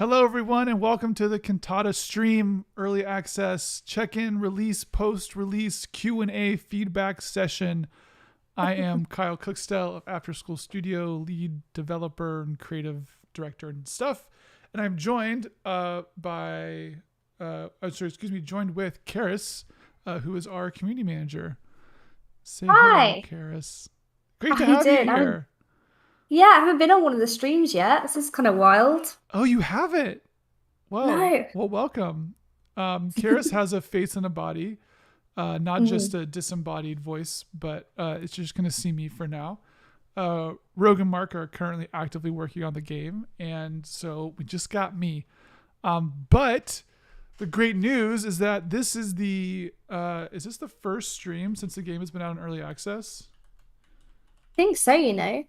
Hello, everyone, and welcome to the Cantata stream early access check-in, release, post-release Q&A feedback session. I am Kyle Cookstell of After School Studio, lead developer and creative director and stuff, and I'm joined joined with Karis, who is our community manager. Say hello, Hi, Karis. Great how to you have you doing? here. I haven't been on one of the streams yet. This is kind of wild. Oh, you have it. Whoa. No. Well, welcome. Karis has a face and a body, not just Mhm. a disembodied voice, but it's just going to see me for now. Rogue and Mark are currently actively working on the game, and so we just got me. But the great news is that this is is this the first stream since the game has been out in early access? I think so, I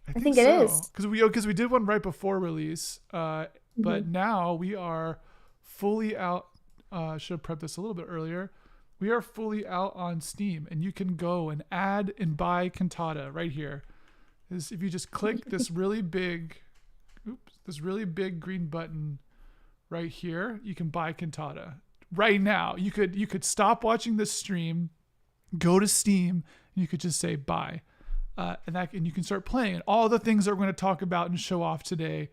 I think think it so is. because we did one right before release, but Mhm. now we are fully out. I should have prepped this a little bit earlier. We are fully out on Steam, and you can go and add and buy Cantata right here. Is if you just click this really big green button right here, you can buy Cantata right now. You could stop watching this stream, go to Steam, and you could just say buy, and you can start playing. And all the things that we're going to talk about and show off today,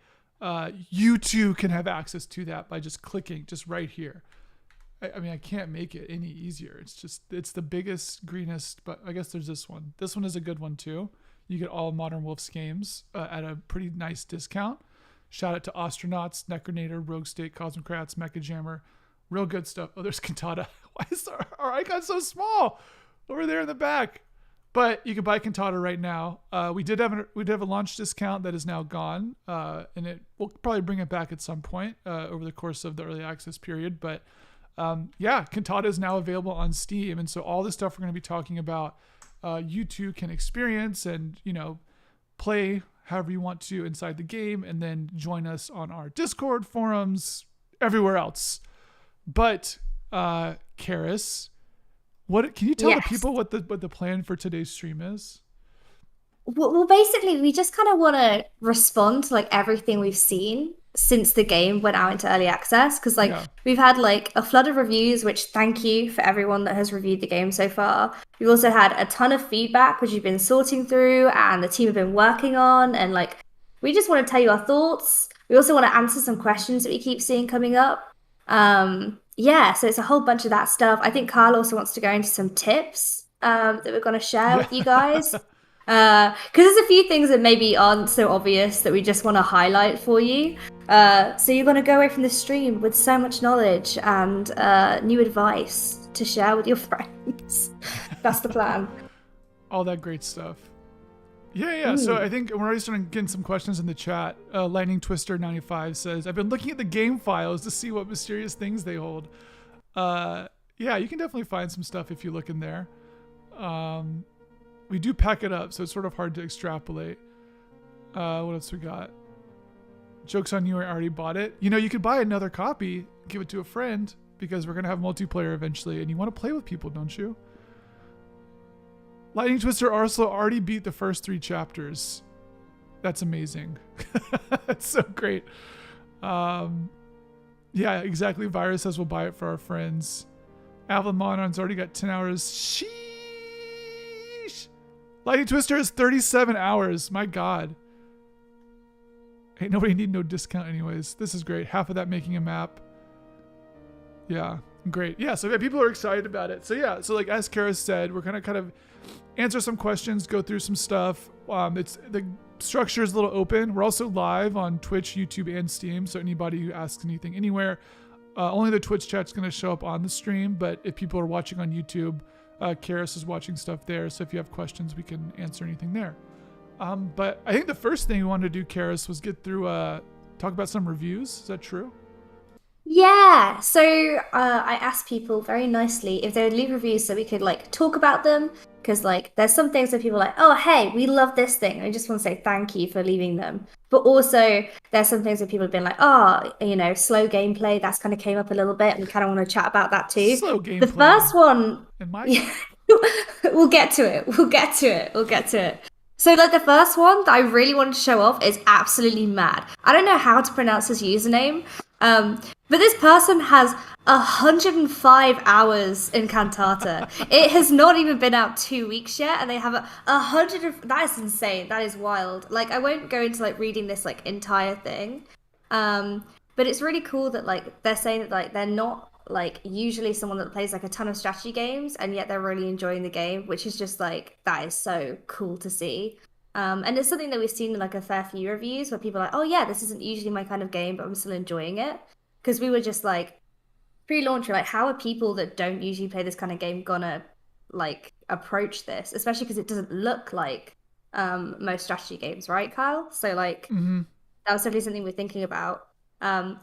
you too can have access to that by just clicking just right here. I mean, I can't make it any easier. It's the biggest, greenest, but I guess there's this one. This one is a good one too. You get all Modern Wolves games at a pretty nice discount. Shout out to Astronauts, Necronator, Rogue State, Cosmocrats, Mecha Jammer. Real good stuff. Oh, there's Cantata. Why is our icon so small over there in the back? But you can buy Cantata right now. We did have a launch discount that is now gone, and we'll probably bring it back at some point over the course of the early access period. But yeah, Cantata is now available on Steam, and so all the stuff we're going to be talking about, you too can experience and play however you want to inside the game, and then join us on our Discord forums, everywhere else. But Karis, what can you tell the Yes. people what the plan for today's stream is? Well, basically, we just kind of want to respond to like everything we've seen since the game went out into early access. Because like Yeah, we've had like a flood of reviews, which thank you for everyone that has reviewed the game so far. We've also had a ton of feedback, which we've been sorting through, and the team have been working on. And like we just want to tell you our thoughts. We also want to answer some questions that we keep seeing coming up. Yeah, so it's a whole bunch of that stuff. I think Carl also wants to go into some tips that we're going to share yeah. with you guys. Because there's a few things that maybe aren't so obvious that we just want to highlight for you. So you're going to go away from the stream with so much knowledge and new advice to share with your friends. That's the plan. All that great stuff. Yeah, yeah. So Mm. I think we're already starting getting some questions in the chat. Lightning Twister 95 says, "I've been looking at the game files to see what mysterious things they hold." Yeah, you can definitely find some stuff if you look in there. Um, we do pack it up, so it's sort of hard to extrapolate. What else we got? Joke's on you, I already bought it. You could buy another copy, give it to a friend, because we're going to have multiplayer eventually, and you want to play with people, don't you? Lightning Twister also already beat the first 3 chapters. That's amazing. That's so great. Um, yeah, exactly. Virus says we'll buy it for our friends. Avalon Monon's already got 10 hours. Sheesh. Lightning Twister is 37 hours. My God. Ain't nobody need no discount anyways. This is great. Half of that making a map. Yeah, great. Yeah, so yeah, people are excited about it. So yeah, so like as Kara said, we're gonna kind of answer some questions, go through some stuff. It's the structure is a little open. We're also live on Twitch, YouTube, and Steam. So anybody who asks anything anywhere, only the Twitch chat's gonna show up on the stream. But if people are watching on YouTube, Karis is watching stuff there. So if you have questions, we can answer anything there. But I think the first thing we wanted to do, Karis, was get through talk about some reviews. Is that true? Yeah, so I asked people very nicely if they would leave reviews so we could like talk about them. Because like there's some things that people are like, oh hey, we love this thing. And I just want to say thank you for leaving them. But also there's some things that people have been like, oh, slow gameplay. That's kind of came up a little bit, and we kind of want to chat about that too. Slow The gameplay. first one, In my yeah, we'll get to it. We'll get to it. We'll get to it. So like the first one that I really wanted to show off is absolutely mad. I don't know how to pronounce his username. But this person has 105 hours in Cantata. It has not even been out 2 weeks yet, and they have a hundred. That is insane. That is wild. Like, I won't go into like reading this like entire thing, but it's really cool that like they're saying that like they're not like usually someone that plays like a ton of strategy games, and yet they're really enjoying the game, which is just like that is so cool to see. And it's something that we've seen in like a fair few reviews where people are like, oh yeah, this isn't usually my kind of game, but I'm still enjoying it. Because we were just like pre-launch, we're like, how are people that don't usually play this kind of game gonna like approach this? Especially because it doesn't look like most strategy games, right, Kyle? So like Mm-hmm. that was definitely something we're thinking about.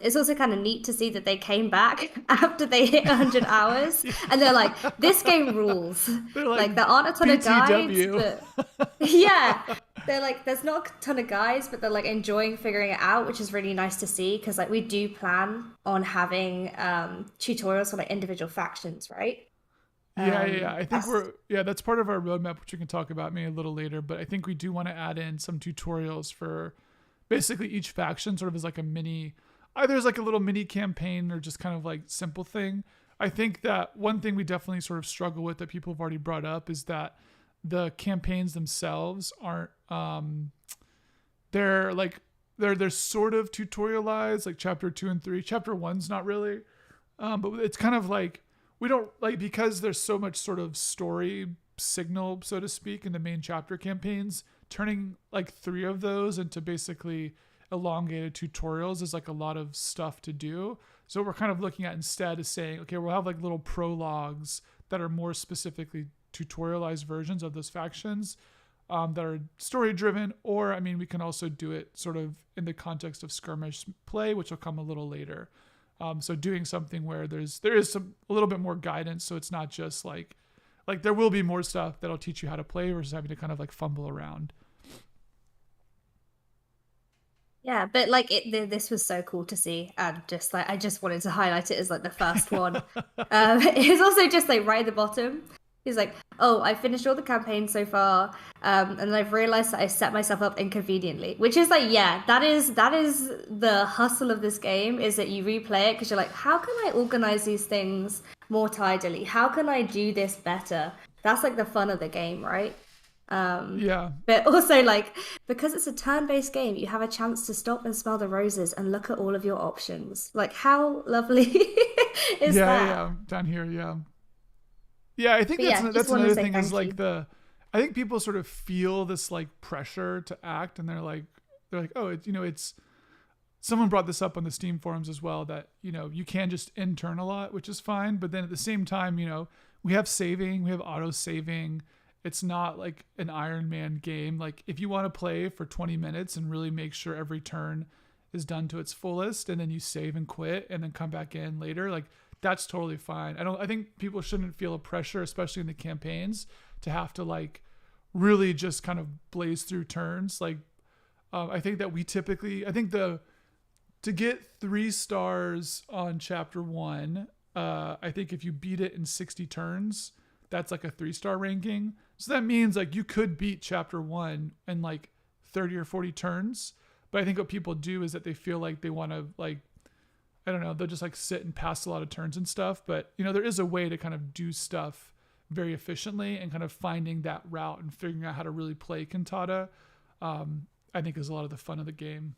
It's also kind of neat to see that they came back after they hit 100 hours and they're like, this game rules. They're like Like, there aren't a ton of guides, BTW. but yeah, they're like, there's not a ton of guides, but they're like enjoying figuring it out, which is really nice to see because like we do plan on having tutorials for like individual factions, right? Yeah. I think That's that's part of our roadmap, which we can talk about maybe a little later. But I think we do want to add in some tutorials for basically each faction, sort of as like a mini, either as like a little mini campaign or just kind of like simple thing. I think that one thing we definitely sort of struggle with that people have already brought up is that the campaigns themselves aren't they're like they're sort of tutorialized, like chapter 2 and 3. Chapter 1's not really, but it's kind of like we don't like, because there's so much sort of story signal, so to speak, in the main chapter campaigns. Turning like 3 of those into basically elongated tutorials is like a lot of stuff to do. So what we're kind of looking at instead is saying, okay, we'll have like little prologues that are more specifically tutorialized versions of those factions, that are story driven. Or I mean, we can also do it sort of in the context of skirmish play, which will come a little later. So doing something where there is some a little bit more guidance, so it's not just like there will be more stuff that'll teach you how to play versus having to kind of like fumble around. Yeah, but like this was so cool to see, and just like I just wanted to highlight it as like the first one. It was also just like right at the bottom. He's like, "Oh, I finished all the campaigns so far, and I've realized that I set myself up inconveniently." Which is like, yeah, that is the hustle of this game is that you replay it because you're like, "How can I organize these things more tidily? How can I do this better?" That's like the fun of the game, right? Um, Yeah, but also like because it's a turn-based game, you have a chance to stop and smell the roses and look at all of your options. Like how lovely is that? down here, yeah. Yeah, I think But yeah, just that's want to another say thing is thank like you. the I think people sort of feel this like pressure to act, and they're like, oh, it's someone brought this up on the Steam forums as well, that you can just intern a lot, which is fine, but then at the same time, we have saving, we have auto saving. It's not like an Iron Man game. Like if you want to play for 20 minutes and really make sure every turn is done to its fullest, and then you save and quit and then come back in later, like that's totally fine. I think people shouldn't feel a pressure, especially in the campaigns, to have to like really just kind of blaze through turns. Like I think that we typically, I think the to get 3 stars on chapter 1, I think if you beat it in 60 turns, that's like a 3-star ranking. So that means like you could beat chapter 1 in like 30 or 40 turns. But I think what people do is that they feel like they want to like, I don't know, they'll just like sit and pass a lot of turns and stuff. But there is a way to kind of do stuff very efficiently, and kind of finding that route and figuring out how to really play Cantata, I think is a lot of the fun of the game.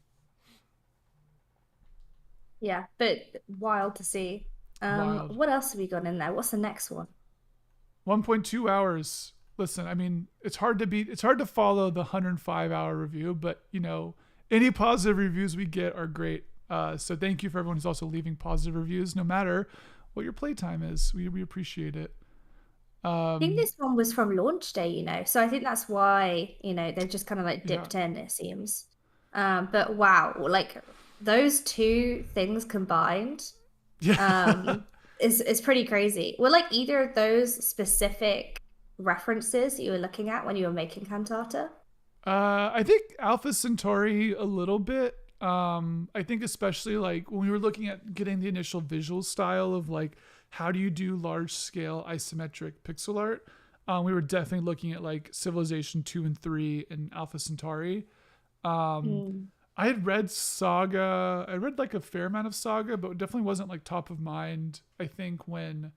Yeah, but wild to see. Wild. What else have we got in there? What's the next one? 1.2 hours. Listen, I mean, it's hard to beat, it's hard to follow the 105-hour review, but any positive reviews we get are great. So thank you for everyone who's also leaving positive reviews, no matter what your playtime is. We appreciate it. I think Um, this one was from launch day, so I think that's why, they've just kind of like yeah, dipped in, it seems. But wow, like those two things combined, yeah. um, is pretty crazy. Were like either of those specific references that you were looking at when you were making Cantata? I think Alpha Centauri a little bit. I think especially like when we were looking at getting the initial visual style of like how do you do large scale isometric pixel art, we were definitely looking at like Civilization 2 and 3 and Alpha Centauri. Um, Mm. I had read Saga. I read like a fair amount of Saga, but it definitely wasn't like top of mind. I think when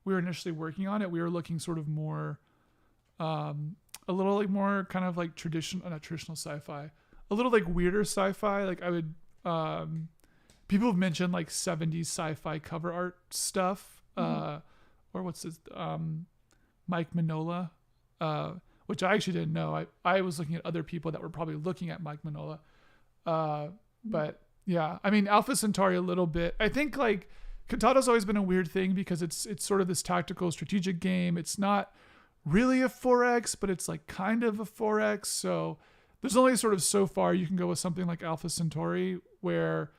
we were initially working on it, we were looking sort of more, a little like more kind of like traditional, not traditional sci-fi, a little like weirder sci-fi. Like I would, people have mentioned like 70s sci-fi cover art stuff, or what's this, Mike Mignola, which I actually didn't know. I was looking at other people that were probably looking at Mike Mignola. But yeah, I mean, Alpha Centauri a little bit. I think like Cantata's always been a weird thing because it's sort of this tactical strategic game. It's not really a 4X, but it's like kind of a 4X. So there's only sort of so far you can go with something like Alpha Centauri where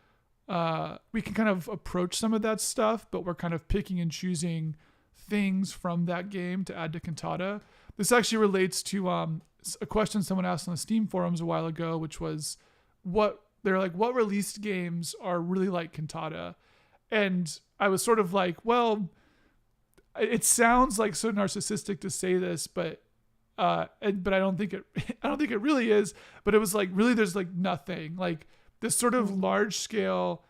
we can kind of approach some of that stuff, but we're kind of picking and choosing things from that game to add to Cantata. This actually relates to a question someone asked on the Steam forums a while ago, which was what released games are really like Cantata? And I was sort of like, well, it sounds like so narcissistic to say this, but I don't think it I don't think it really is. But it was like really there's like nothing. Like this sort of large scale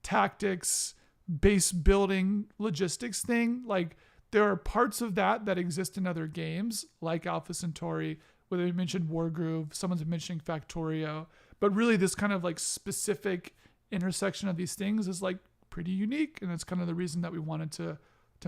tactics, base building logistics thing, like there are parts of that exist in other games like Alpha Centauri, where they mentioned Wargroove, someone's mentioning Factorio, but really this kind of like specific intersection of these things is like pretty unique, and that's kind of the reason that we wanted to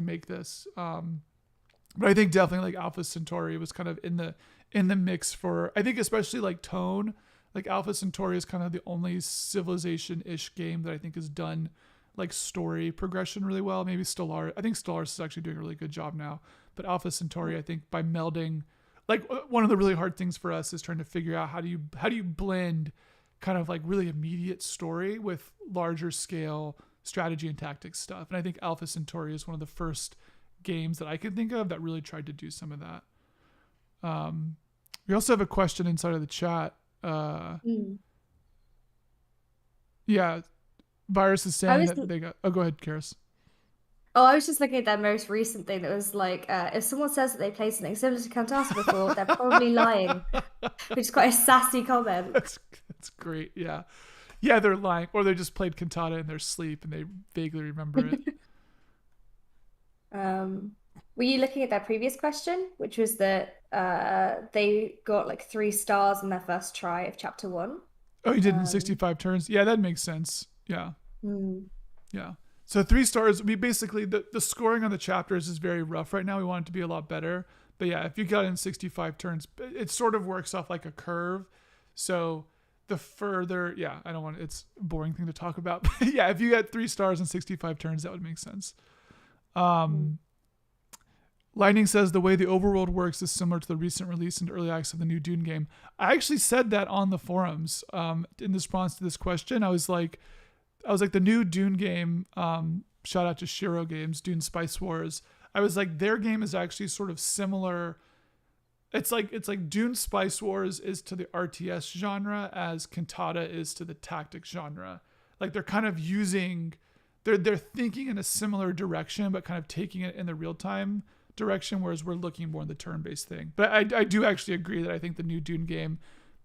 make this. But I think definitely like Alpha Centauri was kind of in the mix for, I think especially like tone. Like Alpha Centauri is kind of the only Civilization-ish game that I think has done like story progression really well. Maybe Stellaris. I think Stellaris is actually doing a really good job now. But Alpha Centauri, I think by melding, like one of the really hard things for us is trying to figure out how do you blend kind of like really immediate story with larger scale strategy and tactics stuff. And I think Alpha Centauri is one of the first games that I can think of that really tried to do some of that. We also have a question inside of the chat. Yeah, Virus is saying that they got. Oh, go ahead, Karis. Oh, I was just looking at that most recent thing that was like, if someone says that they played something similar to Cantata before, they're probably lying, which is quite a sassy comment. That's great. Yeah, yeah, they're lying, or they just played Cantata in their sleep and they vaguely remember it. Were you looking at that previous question, which was that they got like 3 stars in their first try of chapter 1? Oh, you did in 65 turns? Yeah, that makes sense. Yeah. Yeah. So 3 stars, we basically, the scoring on the chapters is very rough right now. We want it to be a lot better. But yeah, if you got in 65 turns, it sort of works off like a curve. So the further, yeah, I don't want, it's a boring thing to talk about. But yeah, if you got 3 stars in 65 turns, that would make sense. Lightning says the way the overworld works is similar to the recent release and early access of the new Dune game. I actually said that on the forums in response to this question. I was like the new Dune game, shout out to Shiro Games, Dune Spice Wars. I was like, their game is actually sort of similar. It's like Dune Spice Wars is to the RTS genre as Cantata is to the tactics genre. Like they're kind of using, they're thinking in a similar direction, but kind of taking it in the real time direction, whereas we're looking more in the turn-based thing. But I do actually agree that I think the new Dune game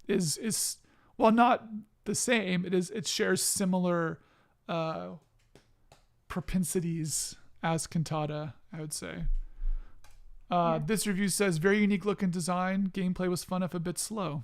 is while not the same, it shares similar propensities as Cantata, I would say. This review says very unique look and design. Gameplay was fun if a bit slow.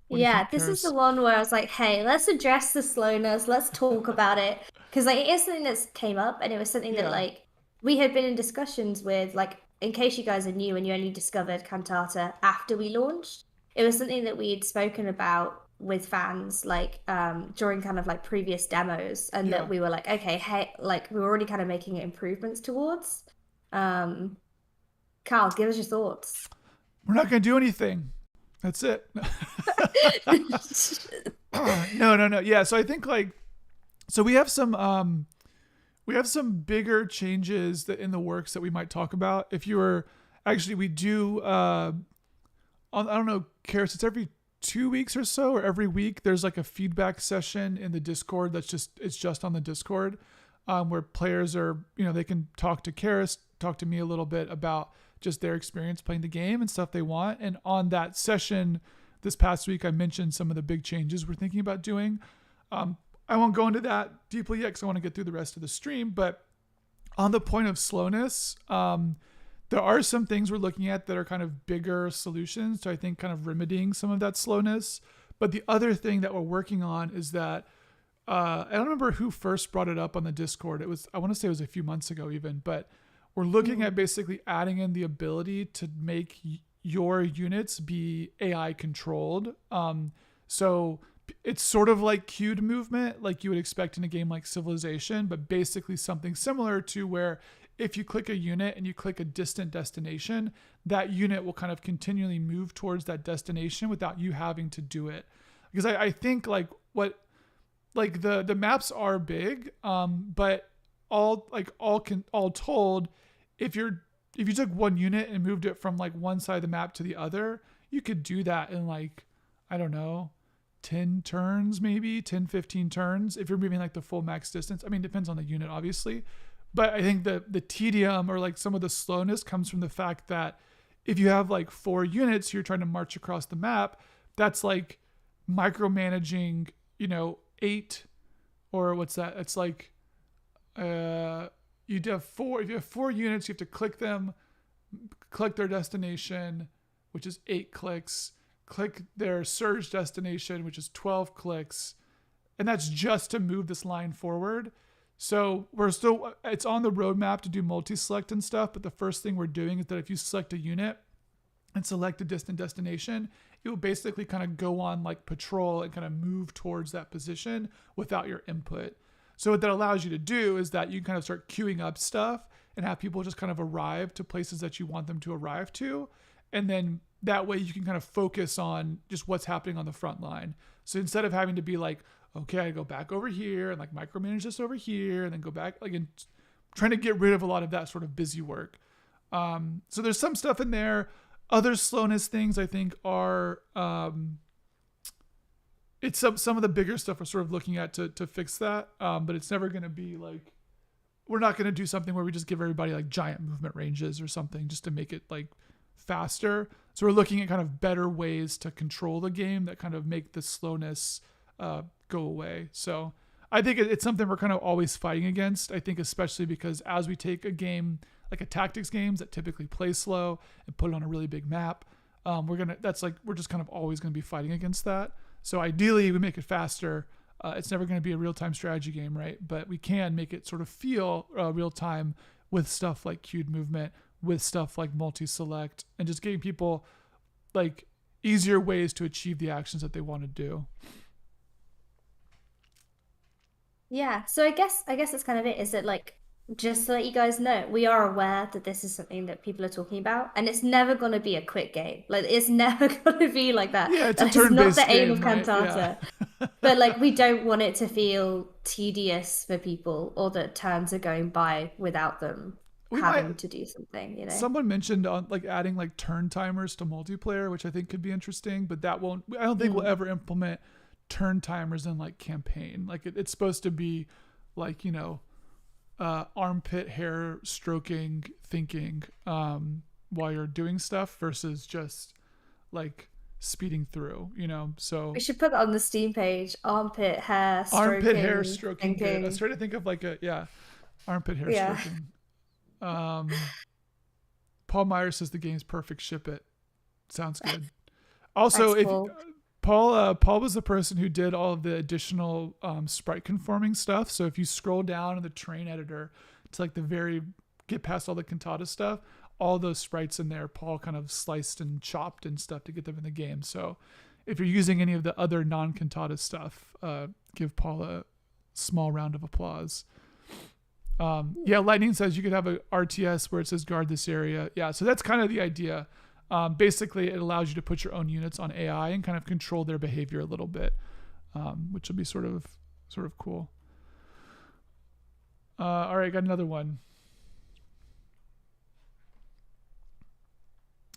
Yeah, this is the one where I was like, hey, let's address the slowness. Let's talk about it. Because like it is something that's came up, and it was something that like we had been in discussions with, like, in case you guys are new and you only discovered Cantata after we launched, it was something that we had spoken about with fans, like during kind of like previous demos, and that we were like, okay, hey, like we were already kind of making improvements towards. Carl, give us your thoughts. We're not going to do anything. That's it. No. Yeah, so I think like, so we have some bigger changes that in the works that we might talk about. If you were actually, we do, I don't know, Karis, it's every 2 weeks or so, or every week there's like a feedback session in the Discord it's just on the Discord, where players are, they can talk to Karis, talk to me a little bit about just their experience playing the game and stuff they want. And on that session this past week, I mentioned some of the big changes we're thinking about doing. I won't go into that deeply yet because I want to get through the rest of the stream. But on the point of slowness, there are some things we're looking at that are kind of bigger solutions to, I think, kind of remedying some of that slowness. But the other thing that we're working on is that I don't remember who first brought it up on the Discord. It was, I want to say it was a few months ago even, but we're looking at basically adding in the ability to make your units be AI controlled. So it's sort of like queued movement, like you would expect in a game like Civilization, but basically something similar to where if you click a unit and you click a distant destination, that unit will kind of continually move towards that destination without you having to do it. Because I think the maps are big, but all told, if you took one unit and moved it from like one side of the map to the other, you could do that in like, I don't know, 10 turns, maybe 10, 15 turns. If you're moving like the full max distance, I mean, it depends on the unit, obviously. But I think the tedium or like some of the slowness comes from the fact that if you have like 4 units, you're trying to march across the map. That's like micromanaging, 8, or what's that? It's like, you'd have 4. If you have 4 units, you have to click them, click their destination, which is 8 clicks, click their surge destination, which is 12 clicks. And that's just to move this line forward. So it's on the roadmap to do multi-select and stuff. But the first thing we're doing is that if you select a unit and select a distant destination, it will basically kind of go on like patrol and kind of move towards that position without your input. So what that allows you to do is that you kind of start queuing up stuff and have people just kind of arrive to places that you want them to arrive to. And then that way you can kind of focus on just what's happening on the front line. So instead of having to be like, okay, I go back over here and like micromanage this over here and then go back, like, and trying to get rid of a lot of that sort of busy work. So there's some stuff in there. Other slowness things I think are, it's some of the bigger stuff we're sort of looking at to fix that. But it's never going to be like, we're not going to do something where we just give everybody like giant movement ranges or something just to make it like faster. So we're looking at kind of better ways to control the game that kind of make the slowness go away. So I think it's something we're kind of always fighting against. I think especially because as we take a game like a tactics games that typically play slow and put it on a really big map, we're just kind of always going to be fighting against that. So ideally we make it faster. It's never going to be a real-time strategy game, right? But we can make it sort of feel real-time with stuff like queued movement, with stuff like multi-select, and just giving people like easier ways to achieve the actions that they want to do. Yeah, so I guess that's kind of it. Is that like just to let you guys know, we are aware that this is something that people are talking about, and it's never going to be a quick game. Like it's never going to be like that. Yeah, it's a That is not turn-based the aim game, of right? Yeah. Cantata. But like we don't want it to feel tedious for people, or that turns are going by without them We might having to do something. Someone mentioned on like adding like turn timers to multiplayer, which I think could be interesting, but I don't think we'll Mm. ever implement turn timers in like campaign. Like it's supposed to be like, armpit hair stroking thinking while you're doing stuff versus just like speeding through, so We should put that on the Steam page. armpit hair stroking, good. I was Thinking. trying to think of like armpit hair Yeah, stroking. um Paul Myers says the game's perfect, ship it. Sounds good. Also, thanks, if Paul. Paul was the person who did all of the additional sprite conforming stuff. So if you scroll down in the terrain editor to like the very get past all the Cantata stuff, all those sprites in there, Paul kind of sliced and chopped and stuff to get them in the game. So if you're using any of the other non-Cantata stuff, give Paul a small round of applause. Yeah, Lightning says you could have a RTS where it says guard this area. Yeah, so that's kind of the idea. Basically, it allows you to put your own units on AI and kind of control their behavior a little bit, which will be sort of cool. All right, got another one.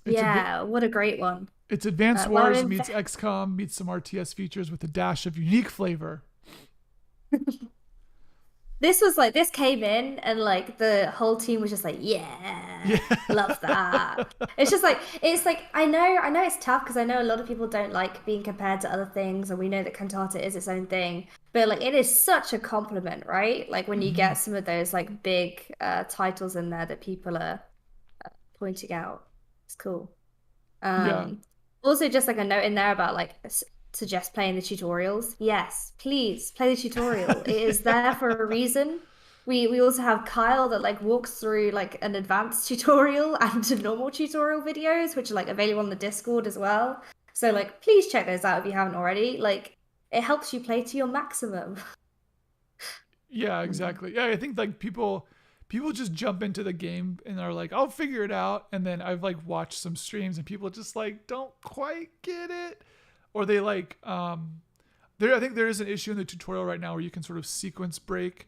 It's Yeah, what a great one. it's Advanced Well, Wars meets XCOM meets some RTS features with a dash of unique flavor. this came in and like the whole team was just like, Yeah. yeah, love that. It's like I know it's tough because I know a lot of people don't like being compared to other things, and we know that Cantata is its own thing. But like it is such a compliment, right? Like when you Mhm. get some of those like big titles in there that people are pointing out. It's cool. Yeah. Also, just like a note in there about like suggest playing the tutorials. Yes, please play the tutorial. It is there for a reason. We also have Kyle that like walks through like an advanced tutorial and normal tutorial videos, which are like available on the Discord as well. So like, please check those out if you haven't already. Like, it helps you play to your maximum. Yeah, Mm. exactly. Yeah, I think like people just jump into the game and are like, I'll figure it out. And then I've like watched some streams and people just like don't quite get it. Or they like there I think there is an issue in the tutorial right now where you can sort of sequence break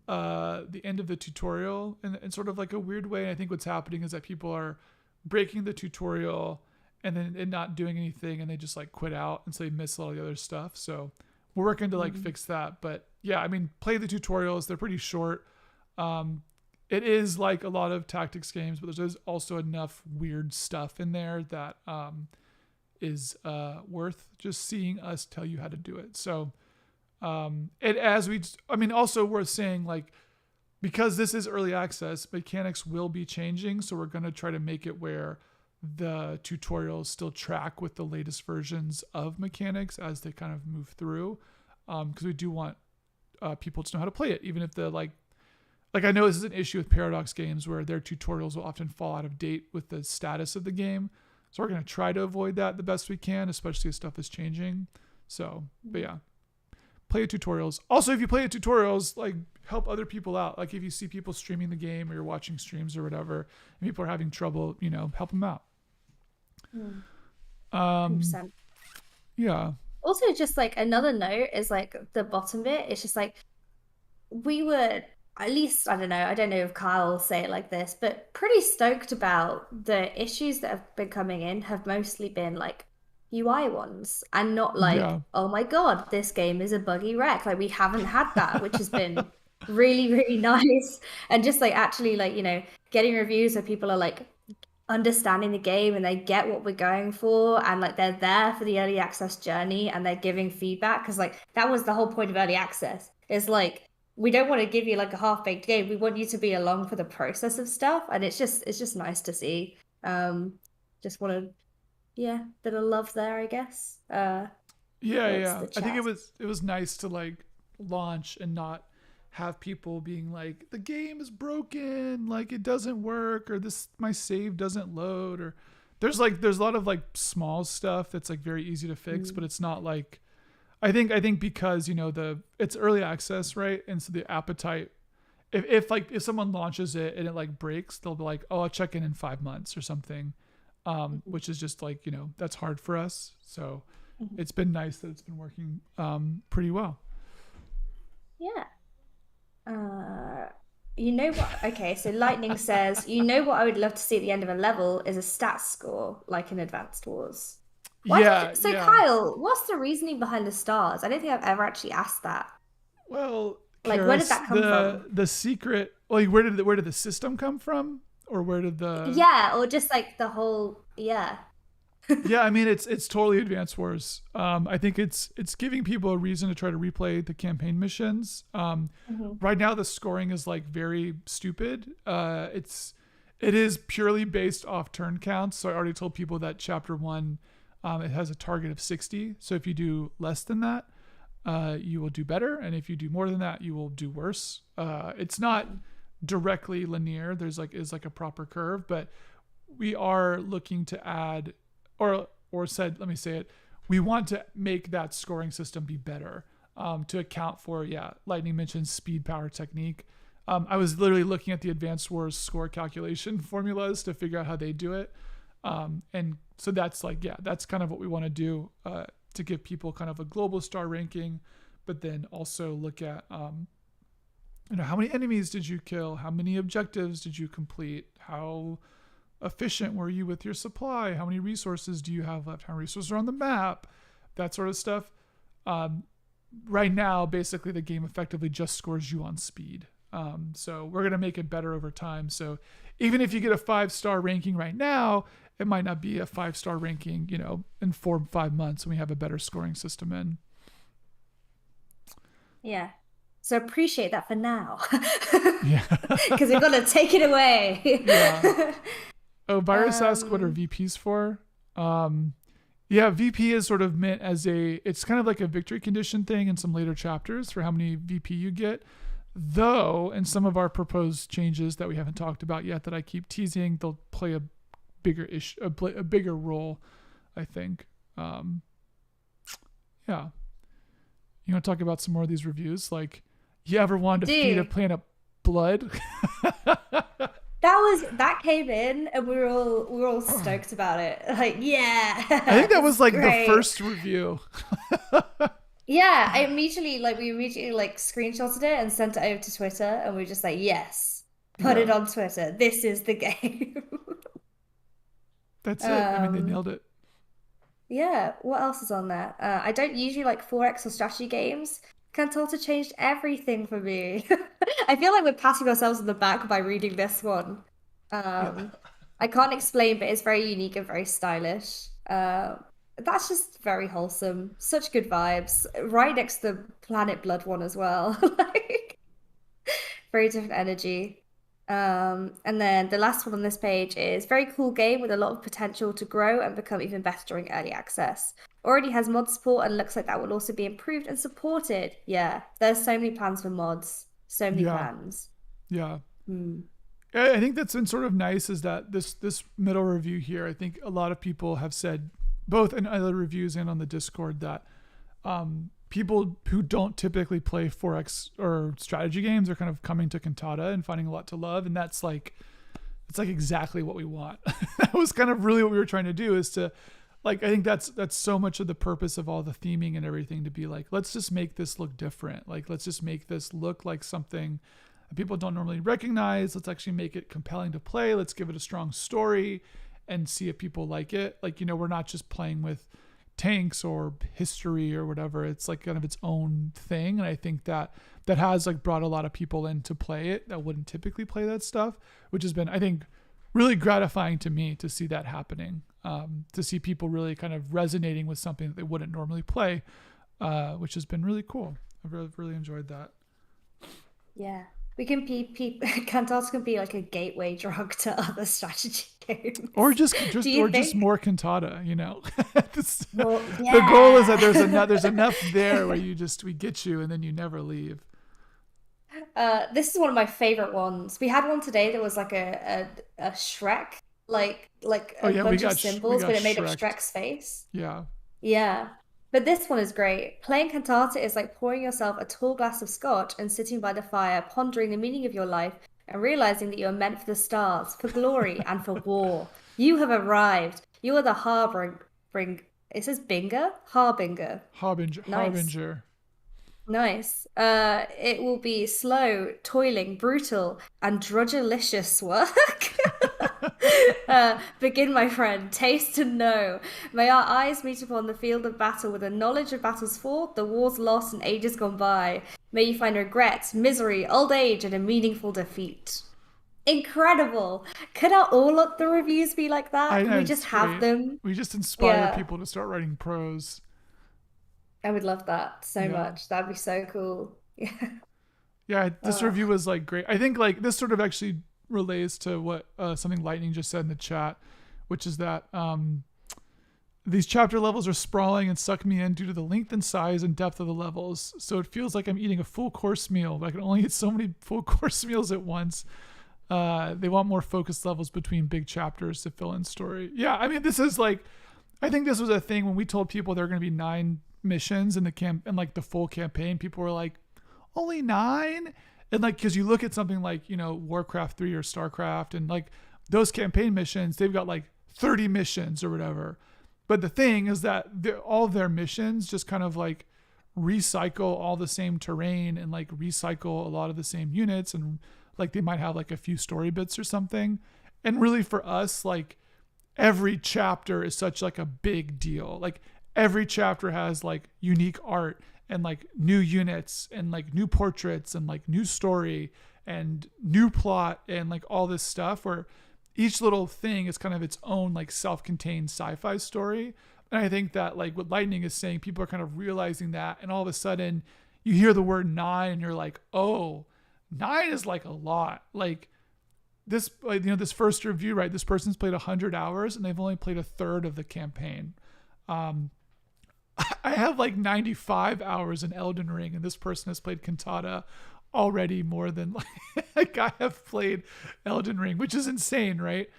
the end of the tutorial in sort of like a weird way. And I think what's happening is that people are breaking the tutorial and then and not doing anything and they just like quit out and so they miss all the other stuff. So we're working to like Mm. fix that. But yeah, I mean, play the tutorials. They're pretty short. Um, it is like a lot of tactics games, but there's also enough weird stuff in there that is worth just seeing us tell you how to do it. So it as we, I mean, also worth saying like because this is early access, mechanics will be changing. So we're going to try to make it where the tutorials still track with the latest versions of mechanics as they kind of move through. Because we do want people to know how to play it, even if the like I know this is an issue with Paradox games where their tutorials will often fall out of date with the status of the game. So we're going to try to avoid that the best we can, especially as stuff is changing. So, but yeah, play tutorials. Also, if you play tutorials, like help other people out. Like if you see people streaming the game or you're watching streams or whatever, and people are having trouble, help them out. Mm. Um, 100%. yeah, Also, just like another note is like the bottom bit. It's just like we were, at least I don't know if Kyle will say it like this, but pretty stoked about the issues that have been coming in have mostly been like UI ones and not like, yeah, oh my God, this game is a buggy wreck. Like we haven't had that, which has been really, really nice. And just like actually like, getting reviews where people are like understanding the game and they get what we're going for and like they're there for the early access journey and they're giving feedback because like that was the whole point of early access. It's like we don't want to give you like a half-baked game. We want you to be along for the process of stuff and it's just nice to see. Just want to yeah, bit of love there, I guess. yeah, What's yeah. the I think chat? it was nice to like launch and not have people being like the game is broken, like it doesn't work, or this my save doesn't load, or there's a lot of like small stuff that's like very easy to fix, but Mm. it's not like I think because the it's early access, right? And so the appetite if someone launches it and it like breaks, they'll be like, oh, I'll check in 5 months or something, Mhm. which is just like that's hard for us. So Mhm. it's been nice that it's been working pretty well. Yeah. Uh, you know what? Okay, so Lightning says, what I would love to see at the end of a level is a stats score, like in Advanced Wars. Yeah, So yeah. Kyle, what's the reasoning behind the stars? I don't think I've ever actually asked that. Well, Like, where did Karis, that come from? the secret. Like, where did the system come from, or where did the? Yeah, or just like the whole, yeah. Yeah, I mean it's totally Advanced Wars. I think it's giving people a reason to try to replay the campaign missions. Mhm. Right now the scoring is like very stupid. It is purely based off turn counts. So I already told people that chapter one, it has a target of 60. So if you do less than that, you will do better, and if you do more than that, you will do worse. It's not Mhm. directly linear. There's like is like a proper curve, but we are looking to add, or said, let me say it, we want to make that scoring system be better, to account for Lightning mentioned speed, power, technique. I was literally looking at the Advanced Wars score calculation formulas to figure out how they do it, and so that's like that's kind of what we want to do, to give people kind of a global star ranking, but then also look at how many enemies did you kill, how many objectives did you complete, how efficient were you with your supply, how many resources do you have left, how many resources are on the map, that sort of stuff. um, right now, basically the game effectively just scores you on speed. So we're gonna make it better over time. So even if you get a 5-star ranking right now, it might not be a 5-star ranking, in 4 or 5 months when we have a better scoring system in. Yeah. So appreciate that for now. Yeah. Because we're gonna take it away. Yeah. Oh, Virus asks what are um VPs for? Um, yeah, VP is sort of meant as it's kind of like a victory condition thing in some later chapters for how many VP you get. Though, in some of our proposed changes that we haven't talked about yet that I keep teasing, they'll play a a bigger role, I think. Yeah. You want to talk about some more of these reviews? Like, you ever wanted to feed a dude, planet blood? that came in and we were all stoked about it. Like, I yeah, think that this was is like the great. first review. Yeah, we immediately like screenshotted it and sent it over to Twitter and we were just like, yes, put Yeah, it on Twitter. This is the game. that's it. I mean, they um nailed it. Yeah, what else is on there? I don't usually like 4X or strategy games. Cantata changed everything for me. I feel like we're patting ourselves on the back by reading this one. Yeah. I can't explain, but it's very unique and very stylish. That's just very wholesome. Such good vibes. Right next to the Planet Blood one as well. Like, very different energy. And then the last one on this page is very cool game with a lot of potential to grow and become even better during early access. Already has mod support and looks like that will also be improved and supported. Yeah, there's so many plans for mods. So many Yeah. plans. Yeah. Hmm. I think that's been sort of nice is that this middle review here, I think a lot of people have said, both in other reviews and on the Discord, that people who don't typically play 4X or strategy games are kind of coming to Cantata and finding a lot to love. And that's like, it's like exactly what we want. That was kind of really what we were trying to do, is to, like, I think that's so much of the purpose of all the theming and everything, to be like, let's just make this look different. Like, let's just make this look like something that people don't normally recognize. Let's actually make it compelling to play. Let's give it a strong story and see if people like it. Like, we're not just playing with tanks or history or whatever. It's like kind of its own thing. And I think that has like brought a lot of people in to play it that wouldn't typically play that stuff, which has been, I think, really gratifying to me to see that happening. To see people really kind of resonating with something that they wouldn't normally play, which has been really cool. I've really enjoyed that. Yeah. We can Cantata can be like a gateway drug to other strategy Or games. just Do you or just think? more Cantata. Well, The goal is that yeah. there's enough there where we get you and then you never leave. This is one of my favorite ones. We had one today that was like a Shrek, like Oh a yeah, we bunch of got we symbols, got but it made up Shrek'd. Shrek's face. Yeah. Yeah. But this one is great. Playing Cantata is like pouring yourself a tall glass of scotch and sitting by the fire, pondering the meaning of your life and realizing that you are meant for the stars, for glory, and for war. You have arrived. You are the bring. It says Binger? Harbinger. Nice. Harbinger. Nice. It will be slow, toiling, brutal, and drudgerlicious work. Begin, my friend, taste and know. May our eyes meet upon the field of battle with a knowledge of battles fought, the wars lost, and ages gone by. May you find regret, misery, old age, and a meaningful defeat. Incredible. Could our all of the reviews be like I that? Could know, we just it's have great. them? We just inspire Yeah, people to start writing prose. I would love that so Yeah. much. That'd be so cool. Yeah. Yeah, this Oh, review was like great. I think like this sort of actually relates to what something Lightning just said in the chat, which is that these chapter levels are sprawling and suck me in due to the length and size and depth of the levels. So it feels like I'm eating a full course meal, but I can only eat so many full course meals at once. They want more focused levels between big chapters to fill in story. Yeah, I mean, this is like, I think this was a thing when we told people there were going to be 9 missions in the camp and like the full campaign. People were like, only 9? And like, because you look at something like, Warcraft 3 or StarCraft, and like those campaign missions, they've got like 30 missions or whatever. But the thing is that all of their missions just kind of like recycle all the same terrain and like recycle a lot of the same units, and like they might have like a few story bits or something. And really for us, like every chapter is such like a big deal. Like every chapter has like unique art and like new units and like new portraits and like new story and new plot and like all this stuff where each little thing is kind of its own like self-contained sci-fi story. And I think that like what Lightning is saying, people are kind of realizing that, and all of a sudden you hear the word nine and you're like, oh, nine is like a lot. Like this, like, this first review, right? This person's played 100 hours and they've only played a third of the campaign. Um, I have like 95 hours in Elden Ring, and this person has played Cantata already more than like I have played Elden Ring, which is insane, right?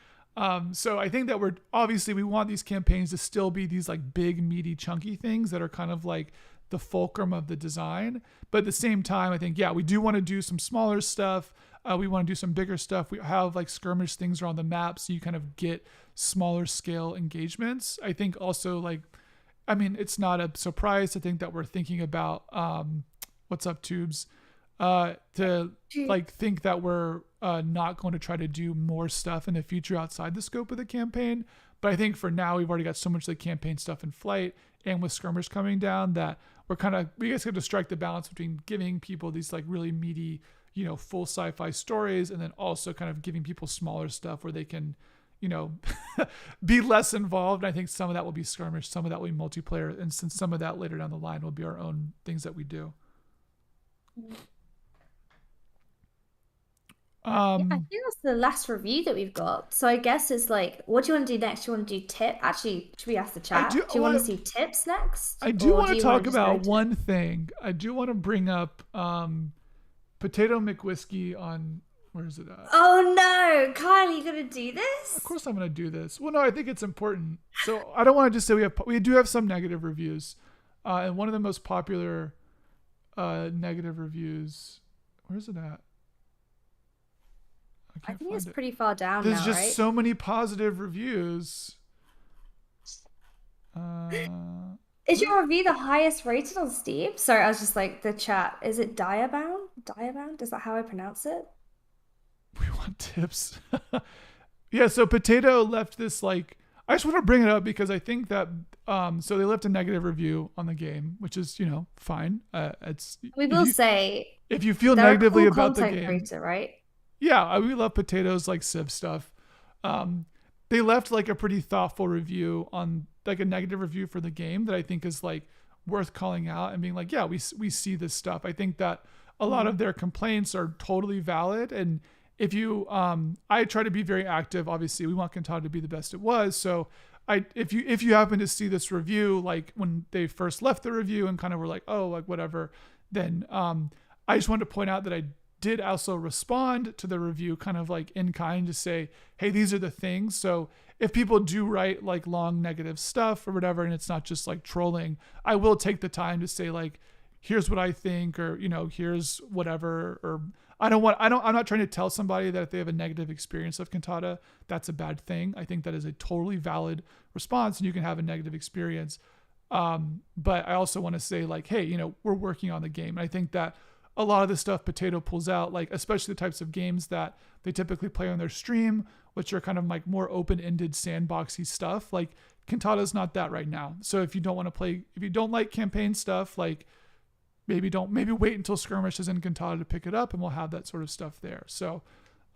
So I think that we want these campaigns to still be these like big, meaty, chunky things that are kind of like the fulcrum of the design. But at the same time, I think, yeah, we do want to do some smaller stuff. We want to do some bigger stuff. We have like skirmish things around the map, so you kind of get smaller scale engagements. I think also like, I mean, it's not a surprise to think that we're thinking about what's up, Tubes, to like think that we're not going to try to do more stuff in the future outside the scope of the campaign. But I think for now we've already got so much of the campaign stuff in flight, and with skirmish coming down, that we guys have to strike the balance between giving people these like really meaty, full sci-fi stories, and then also kind of giving people smaller stuff where they can, you know, be less involved. And I think some of that will be skirmish, some of that will be multiplayer, and since some of that later down the line will be our own things that we do. Yeah, I Um, think that's the last review that we've got. So I guess it's like, what do you want to do next? Do you want to do tip? Actually, should we ask the I chat? do Do you want to want see tips next, I do or want do to you want talk to just go about tip? one thing. I do want to bring up Potato McWhiskey on, where is it at? Oh no, Kyle, you gonna do Of this? course I'm going to do this. Well, no, I think it's important. So I don't want to just say we do have some negative reviews, and one of the most popular negative reviews. Where is it at? I I can't think it's find it. pretty far down There's now, just right? so many positive reviews. Is Where? your review the highest rated on Steam? Sorry, I was just like the chat. Is it Diabound? Diabound? Is that how I pronounce it? We want tips. Yeah, so Potato left this like, I just want to bring it up because I think that so they left a negative review on the game, which is, fine. It's We will say if you feel they're a negatively cool about the content game, creator, right? yeah, we love Potatoes like Civ stuff. Um, they left like a pretty thoughtful review on like a negative review for the game that I think is like worth calling out and being like, yeah, we see this stuff. I think that a lot Mm. of their complaints are totally valid. And if you, I try to be very active. Obviously, we want Cantata to be the best it was. So if you happen to see this review, like when they first left the review and kind of were like, oh, like whatever, then I just wanted to point out that I did also respond to the review kind of like in kind to say, hey, these are the things. So if people do write like long negative stuff or whatever, and it's not just like trolling, I will take the time to say like, here's what I think, or, here's whatever, or I'm not trying to tell somebody that if they have a negative experience of Cantata, that's a bad thing. I think that is a totally valid response and you can have a negative experience. But I also want to say like, hey, we're working on the game. And I think that a lot of the stuff Potato pulls out, like especially the types of games that they typically play on their stream, which are kind of like more open-ended sandboxy stuff, like Cantata's not that right now. So if you don't like campaign stuff, like maybe wait until skirmish is in Cantata to pick it up, and we'll have that sort of stuff there. So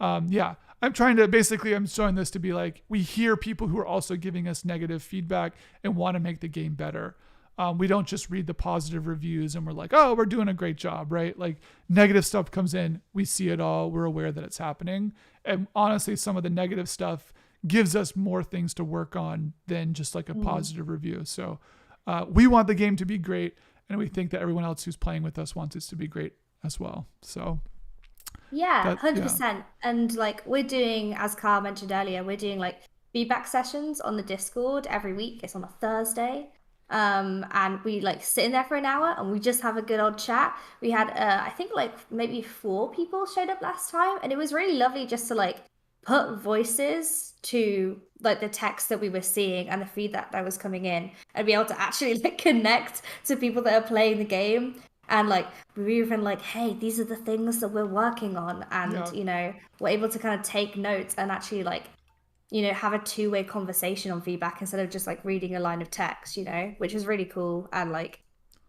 yeah, I'm showing this to be like, we hear people who are also giving us negative feedback and want to make the game better. We don't just read the positive reviews and we're like, oh, we're doing a great job, right? Like negative stuff comes in, we see it all, we're aware that it's happening. And honestly, some of the negative stuff gives us more things to work on than just like a Mm. positive review. So we want the game to be great, and we think that everyone else who's playing with us wants it to be great as well. So Yeah, yeah. 100%. And like we're doing, as Carl mentioned earlier, we're doing like feedback sessions on the Discord every week. It's on a Thursday. And we like sit in there for an hour and we just have a good old chat. We had I think like maybe 4 people showed up last time, and it was really lovely just to like put voices to like the text that we were seeing and the feedback that was coming in, and be able to actually like connect to people that are playing the game. And like we were even like, hey, these are the things that we're working on, and Yeah. we're able to kind of take notes and actually like have a two-way conversation on feedback instead of just like reading a line of text, which is really cool. And like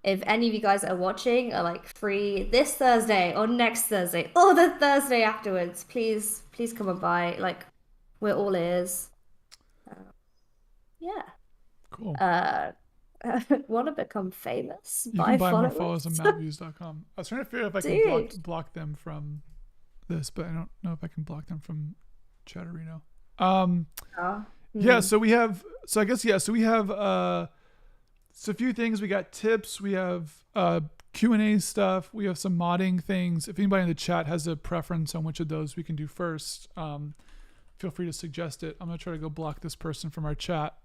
if any of you guys that are watching are like free this Thursday or next Thursday or the Thursday afterwards, please come and by. Like, we're all ears. Uh, yeah. Cool. Uh, Want to become famous? You can Buy buy more followers on followers? mapviews.com. I was trying to figure out if I can Dude. block them from this, but I don't know if I can block them from Chatterino. Um, Oh, yeah, hmm. so we have, so I guess, yeah, so we have, so a few things. We got tips. We have Q&A stuff. We have some modding things. If anybody in the chat has a preference on which of those we can do first, feel free to suggest it. I'm going to try to go block this person from our chat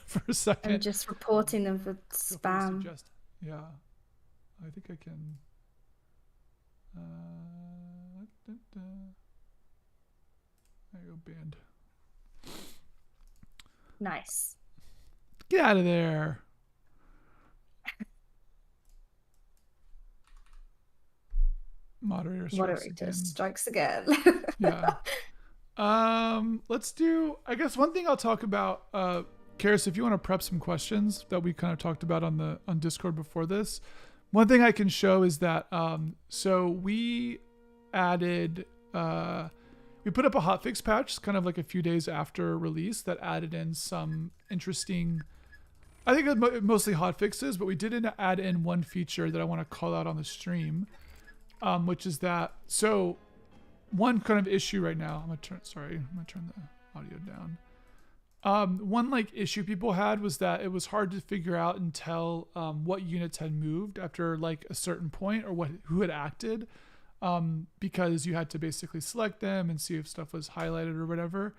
for a I'm second. just reporting them for Feel free to spam. suggest. Yeah, I think I can. There you go, banned. Nice. Get out of there. Moderator strikes Moderator again. strikes again. Yeah. Let's do. I guess one thing I'll talk about. Karis, if you want to prep some questions that we kind of talked about on Discord before this, one thing I can show is that. So we added. We put up a hotfix patch, kind of like a few days after release, that added in some interesting. I think it was mostly hotfixes, but we did add in one feature that I want to call out on the stream, which is that. So one kind of issue right now. I'm gonna turn the audio down. One like issue people had was that it was hard to figure out and tell what units had moved after like a certain point, or who had acted, because you had to basically select them and see if stuff was highlighted or whatever.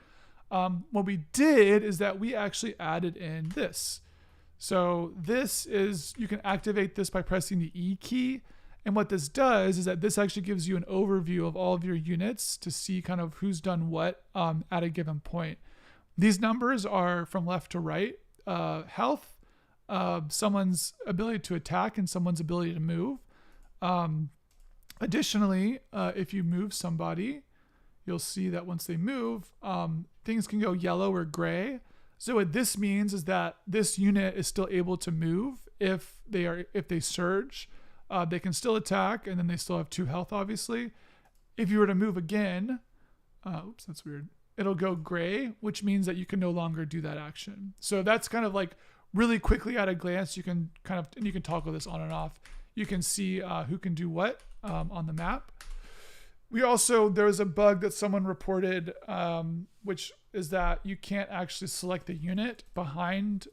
What we did is that we actually added in this. So this is, you can activate this by pressing the E key. And what this does is that this actually gives you an overview of all of your units to see kind of who's done what at a given point. These numbers are from left to right: health, someone's ability to attack, and someone's ability to move. Additionally, if you move somebody, you'll see that once they move, things can go yellow or gray. So what this means is that this unit is still able to move if they surge. They can still attack, and then they still have 2 health, obviously. If you were to move again, oops, that's weird. It'll go gray, which means that you can no longer do that action. So that's kind of like really quickly at a glance. You can and you can toggle this on and off. You can see who can do what on the map. There was a bug that someone reported, which is that you can't actually select the unit behind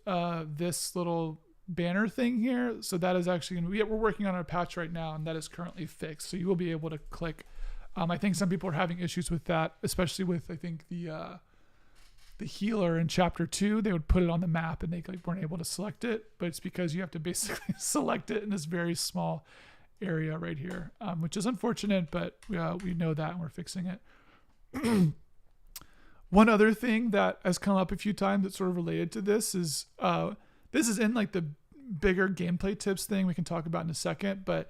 this little banner thing here. So that is actually we're working on a patch right now, and that is currently fixed. So you will be able to click. I think some people are having issues with that, especially with, I think, the healer in chapter 2. They would put it on the map and they weren't able to select it, but it's because you have to basically select it in this very small area right here, which is unfortunate, but we know that and we're fixing it. One other thing that has come up a few times that's sort of related to this is this is in like the bigger gameplay tips thing we can talk about in a second, but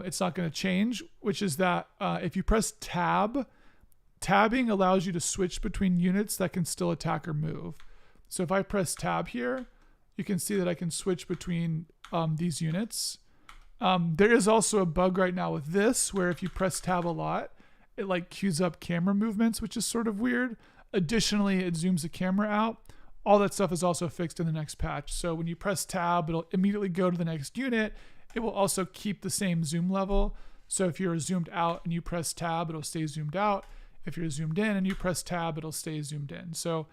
it's not going to change, which is that if you press tab, tabbing allows you to switch between units that can still attack or move. So if I press tab here, you can see that I can switch between these units. There is also a bug right now with this where if you press tab a lot, it like queues up camera movements, which is sort of weird. Additionally, it zooms the camera out. All that stuff is also fixed in the next patch. So when you press tab, it'll immediately go to the next unit. It will also keep the same zoom level. So if you're zoomed out and you press tab, it'll stay zoomed out. If you're zoomed in and you press tab, it'll stay zoomed in. So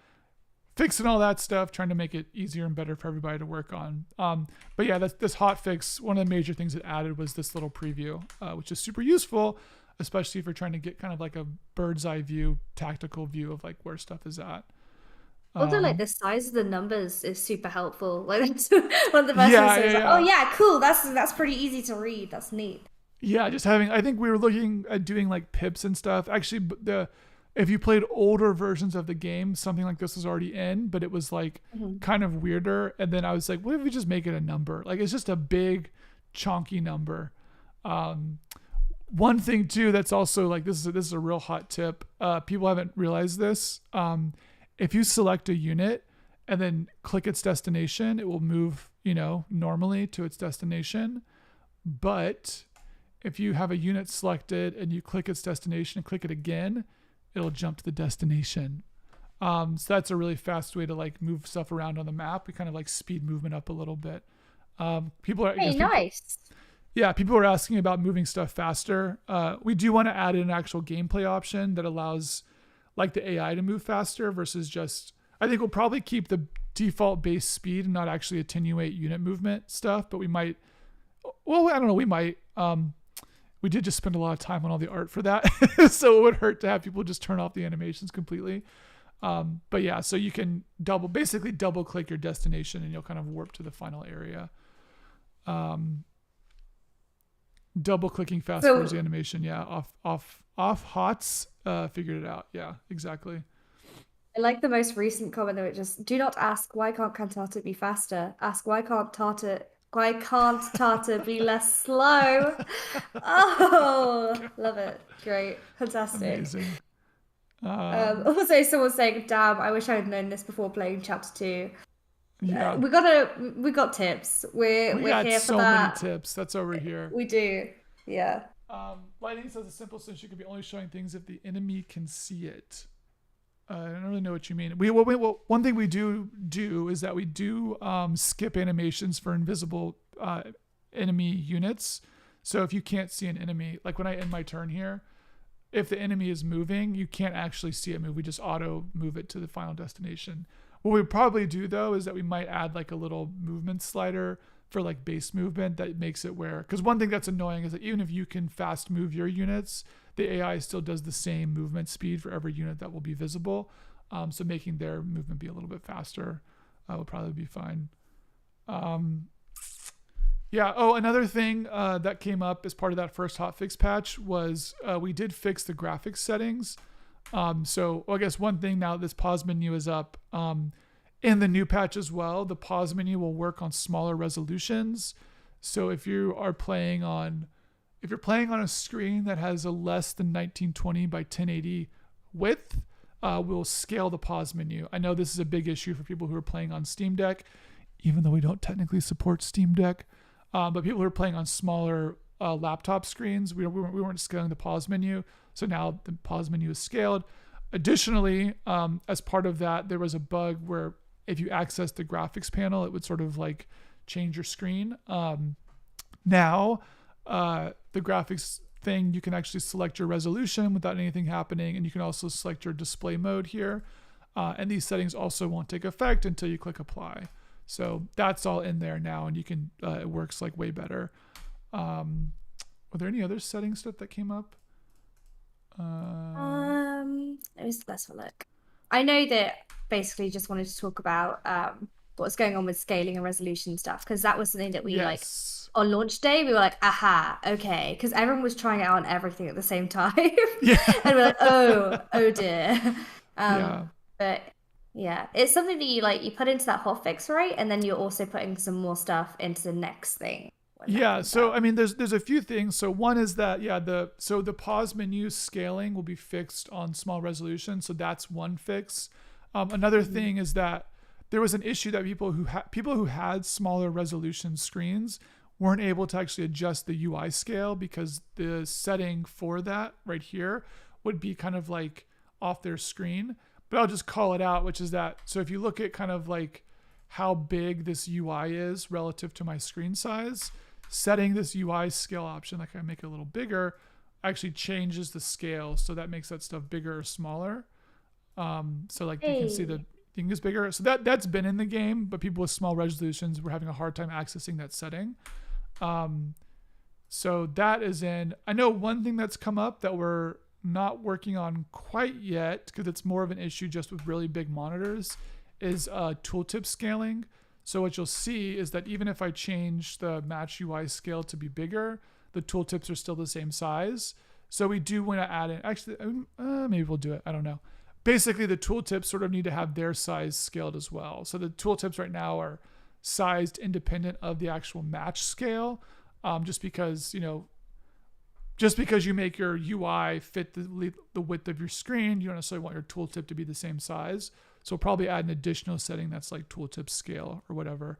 fixing all that stuff, trying to make it easier and better for everybody to work on. But yeah, this hotfix, one of the major things it added was this little preview, which is super useful, especially if you're trying to get kind of like a bird's eye view, tactical view of like where stuff is at. Also, like the size of the numbers is super helpful. Like that's one of the best things. Like, oh yeah, cool. That's pretty easy to read. That's neat. Yeah, just having. I think we were looking at doing like pips and stuff. Actually, if you played older versions of the game, something like this was already in, but it was like kind of weirder. And then I was like, what if we just make it a number? Like it's just a big, chonky number. One thing too that's also like this is a real hot tip. People haven't realized this. If you select a unit and then click its destination, it will move, normally to its destination. But if you have a unit selected and you click its destination and click it again, it'll jump to the destination. So that's a really fast way to like move stuff around on the map. We kind of like speed movement up a little bit. People are, I Hey, guess people, nice. yeah, people are asking about moving stuff faster. We do want to add in an actual gameplay option that allows like the AI to move faster versus just, I think we'll probably keep the default base speed and not actually attenuate unit movement stuff, but we might, well, I don't know, we might. We did just spend a lot of time on all the art for that. So it would hurt to have people just turn off the animations completely. But yeah, so you can basically double click your destination and you'll kind of warp to the final area. Double clicking fast forwards the animation. Yeah. Off HOTS, figured it out. Yeah, exactly. I like the most recent comment that it just do not ask why can't Cantata be faster? Ask why can't Tata be less slow? Oh, love it. Great. Fantastic. Amazing. Also someone saying, damn, I wish I had known this before playing chapter two. Yeah. We got tips. We We're got here for so many that. tips. That's over here. We do. Yeah. Lightning says a simple solution could be only showing things if the enemy can see it. I don't really know what you mean. One thing we do is that we do skip animations for invisible enemy units. So if you can't see an enemy, like when I end my turn here, if the enemy is moving, you can't actually see it move. We just auto move it to the final destination. What we probably do though is that we might add like a little movement slider for like base movement that makes it where, because one thing that's annoying is that even if you can fast move your units, the AI still does the same movement speed for every unit that will be visible. So making their movement be a little bit faster would probably be fine. Yeah. Oh, another thing that came up as part of that first hotfix patch was we did fix the graphics settings. So I guess one thing now this pause menu is up. In the new patch as well, the pause menu will work on smaller resolutions. So if you're playing on a screen that has a less than 1920 by 1080 width, we'll scale the pause menu. I know this is a big issue for people who are playing on Steam Deck, even though we don't technically support Steam Deck. But people who are playing on smaller laptop screens, we weren't scaling the pause menu. So now the pause menu is scaled. Additionally, as part of that, there was a bug where if you access the graphics panel, it would sort of like change your screen. Now, the graphics thing, you can actually select your resolution without anything happening, and you can also select your display mode here. And these settings also won't take effect until you click apply. So that's all in there now, and you can it works like way better. Were there any other setting stuff that came up? Let's have a look. I know that basically just wanted to talk about what's going on with scaling and resolution stuff, because that was something that we like on launch day. We were like, aha, okay, because everyone was trying it out on everything at the same time. Yeah. And we're like, oh dear. Yeah. But yeah, it's something that you put into that hotfix, right? And then you're also putting some more stuff into the next thing. Yeah, so I mean there's a few things. So one is that the pause menu scaling will be fixed on small resolution, so that's one fix. Another thing is that there was an issue that people who had smaller resolution screens weren't able to actually adjust the UI scale because the setting for that right here would be kind of like off their screen. But I'll just call it out, which is that, so if you look at kind of like how big this UI is relative to my screen size, setting this UI scale option, like I make it a little bigger, actually changes the scale. So that makes that stuff bigger or smaller. So like you can see the thing is bigger. So that's been in the game, but people with small resolutions were having a hard time accessing that setting. So that is in. I know one thing that's come up that we're not working on quite yet, because it's more of an issue just with really big monitors, is tooltip scaling. So what you'll see is that even if I change the match UI scale to be bigger, the tooltips are still the same size. So we do want to add in, actually, maybe we'll do it. I don't know. Basically, the tooltips sort of need to have their size scaled as well. So the tooltips right now are sized independent of the actual match scale, just because you make your UI fit the width of your screen, you don't necessarily want your tooltip to be the same size. So we'll probably add an additional setting that's like tooltip scale or whatever.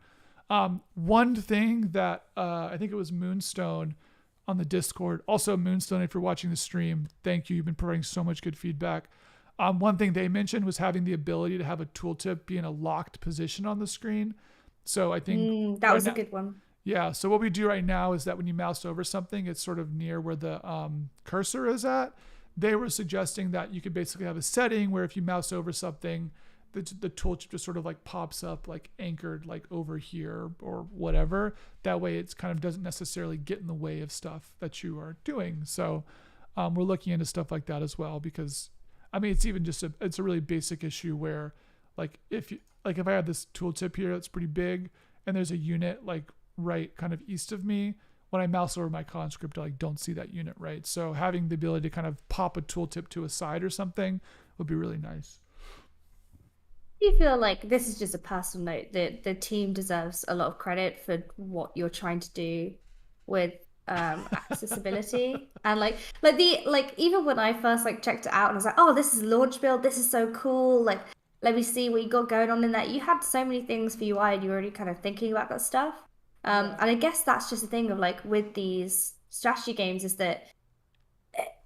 One thing that I think it was Moonstone on the Discord. Also, Moonstone, if you're watching the stream, thank you. You've been providing so much good feedback. One thing they mentioned was having the ability to have a tooltip be in a locked position on the screen. So I think That right was a now, good one. yeah. So what we do right now is that when you mouse over something, it's sort of near where the cursor is at. They were suggesting that you could basically have a setting where if you mouse over something, the tooltip just sort of like pops up like anchored like over here or whatever. That way it's kind of doesn't necessarily get in the way of stuff that you are doing. So we're looking into stuff like that as well because I mean it's even just it's a really basic issue where if I have this tooltip here that's pretty big and there's a unit like right kind of east of me, when I mouse over my conscript I like don't see that unit, right? So having the ability to kind of pop a tooltip to a side or something would be really nice. Do you feel like this is just a personal note that the team deserves a lot of credit for what you're trying to do with accessibility and like even when I first like checked it out and I was like, oh, this is launch build, this is so cool, like let me see what you got going on in that. You had so many things for UI and you were already kind of thinking about that stuff. Yeah. And I guess that's just the thing of like with these strategy games is that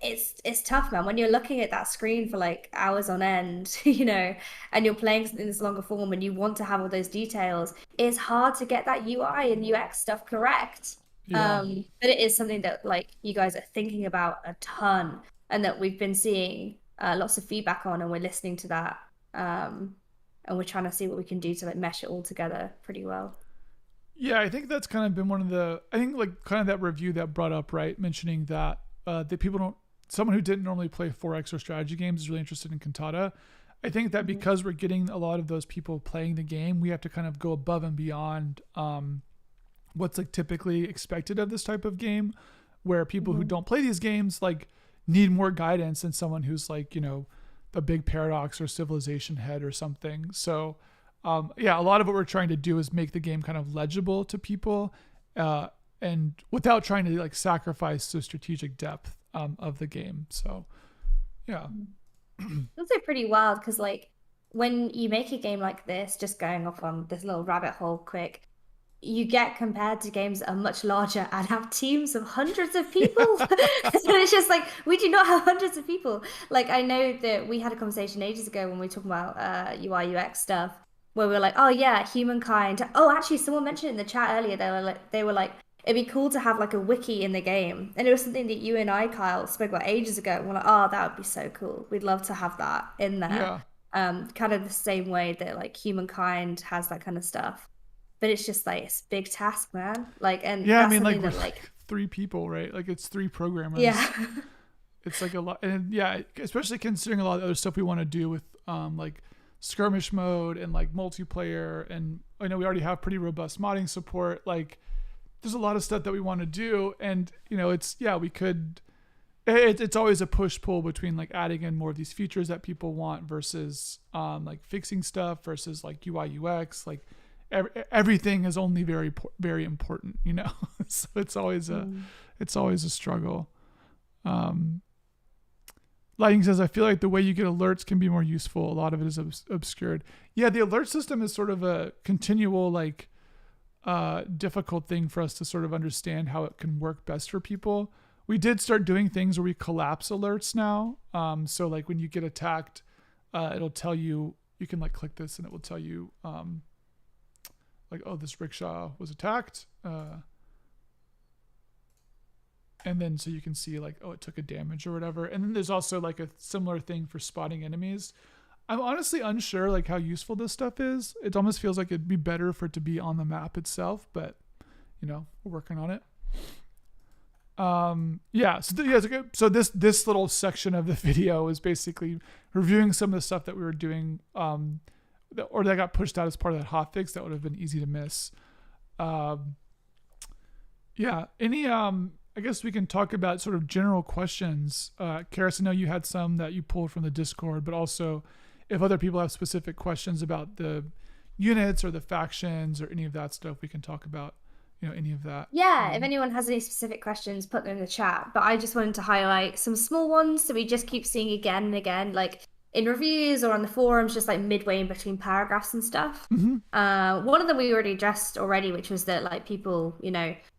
it's tough, man, when you're looking at that screen for like hours on end, and you're playing in this longer form and you want to have all those details. It's hard to get that UI and UX stuff correct. Yeah. But it is something that like you guys are thinking about a ton and that we've been seeing lots of feedback on, and we're listening to that. And we're trying to see what we can do to like mesh it all together pretty well. Yeah, I think that's kind of been one of the I think like kind of that review that brought up, right, mentioning that people don't someone who didn't normally play 4X or strategy games is really interested in Cantata. I think that Mhm. because we're getting a lot of those people playing the game, we have to kind of go above and beyond what's like typically expected of this type of game, where people who Mhm. don't play these games like need more guidance than someone who's like a big paradox or civilization head or something. So yeah, a lot of what we're trying to do is make the game kind of legible to people, uh, and without trying to like sacrifice the strategic depth of the game. So yeah, Also pretty wild because like when you make a game like this, just going off on this little rabbit hole quick, you get compared to games that are much larger and have teams of hundreds of people. So it's just like we do not have hundreds of people. Like I know that we had a conversation ages ago when we were talking about UI UX stuff, where we were like, oh yeah, humankind. Oh, actually, someone mentioned it in the chat earlier. They were like, it'd be cool to have like a wiki in the game, and it was something that you and I, Kyle, spoke about ages ago. And we're like, oh, that would be so cool. We'd love to have that in there. yeah, Kind of the same way that like humankind has that kind of stuff, but it's just like it's a big task, man. Like, and yeah. I that's mean, like something we're that like, like three people, right? Like it's three programmers. yeah. It's like a lot, and yeah, especially considering a lot of the other stuff we want to do with like skirmish mode and like multiplayer, and I know we already have pretty robust modding support. Like, there's a lot of stuff that we want to do, and it's yeah, we could. It's always a push pull between like adding in more of these features that people want versus like fixing stuff versus like UI UX. Like everything is only very important, so Mm. it's always a struggle. Um, Lighting says, I feel like the way you get alerts can be more useful. A lot of it is obscured. Yeah, the alert system is sort of a continual, like, difficult thing for us to sort of understand how it can work best for people. We did start doing things where we collapse alerts now. So, like, when you get attacked, it'll tell you, you can, like, click this and it will tell you, like, oh, this rickshaw was attacked. And then so you can see like, oh, it took a damage or whatever. And then there's also like a similar thing for spotting enemies. I'm honestly unsure like how useful this stuff is. It almost feels like it'd be better for it to be on the map itself, but we're working on it. Yeah, so this little section of the video is basically reviewing some of the stuff that we were doing, or that got pushed out as part of that hotfix that would have been easy to miss. Yeah, any I guess we can talk about sort of general questions. Karis, I know you had some that you pulled from the Discord, but also if other people have specific questions about the units or the factions or any of that stuff, we can talk about, any of that. Yeah, if anyone has any specific questions, put them in the chat. But I just wanted to highlight some small ones that we just keep seeing again and again. Like in reviews or on the forums, just like midway in between paragraphs and stuff. Mm-hmm. One of them we already addressed already, which was that like people,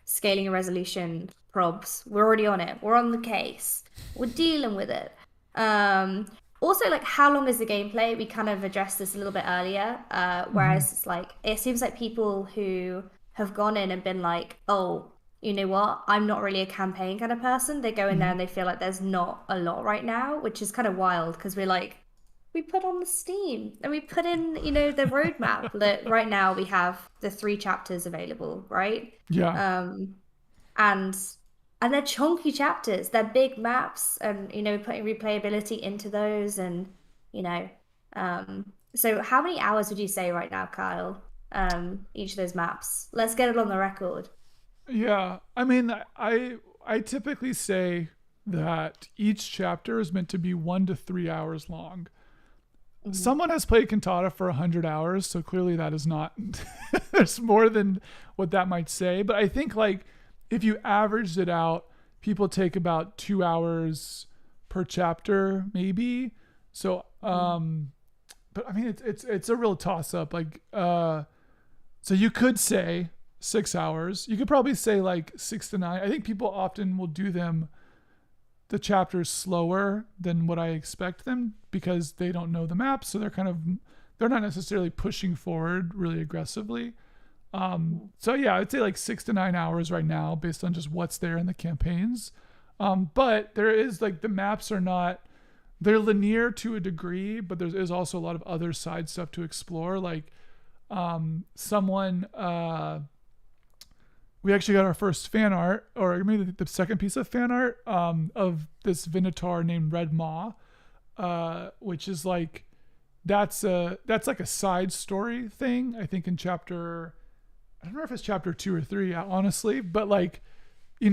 scaling and resolution probs. We're already on it. We're on the case. We're dealing with it. Um, Also, like how long is the gameplay? We kind of addressed this a little bit earlier. Mm-hmm. Whereas it's like it seems like people who have gone in and been like, oh, you know what? I'm not really a campaign kind of person. They go in there Mm-hmm. and they feel like there's not a lot right now, which is kind of wild because we're like, we put on the Steam and we put in, the roadmap that right now we have the 3 chapters available, right? Yeah. Um, and and they're chunky chapters, they're big maps, and putting replayability into those, and you know, so how many hours would you say right now, Kyle? Each of those maps. Let's get it on the record. Yeah. I mean, I typically say that each chapter is meant to be 1 to 3 hours long. Mhm. Someone has played Cantata for 100 hours, so clearly that is not. There's more than what that might say. But I think, like, if you averaged it out, people take about 2 hours per chapter, maybe. So, Mhm. but I mean, it's a real toss up. Like, so you could say 6 hours. You could probably say like 6 to 9. I think people often will do the chapters slower than what I expect them because they don't know the map, so they're not necessarily pushing forward really aggressively. So yeah, I'd say like 6 to 9 hours right now based on just what's there in the campaigns. But there is like the maps are not they're linear to a degree, but there is also a lot of other side stuff to explore. Like someone we actually got our first fan art, or maybe the second piece of fan art of this Venator named Red Maw, which is like that's like a side story thing. I think in chapter I don't know if it's chapter 2 or 3, honestly, but like you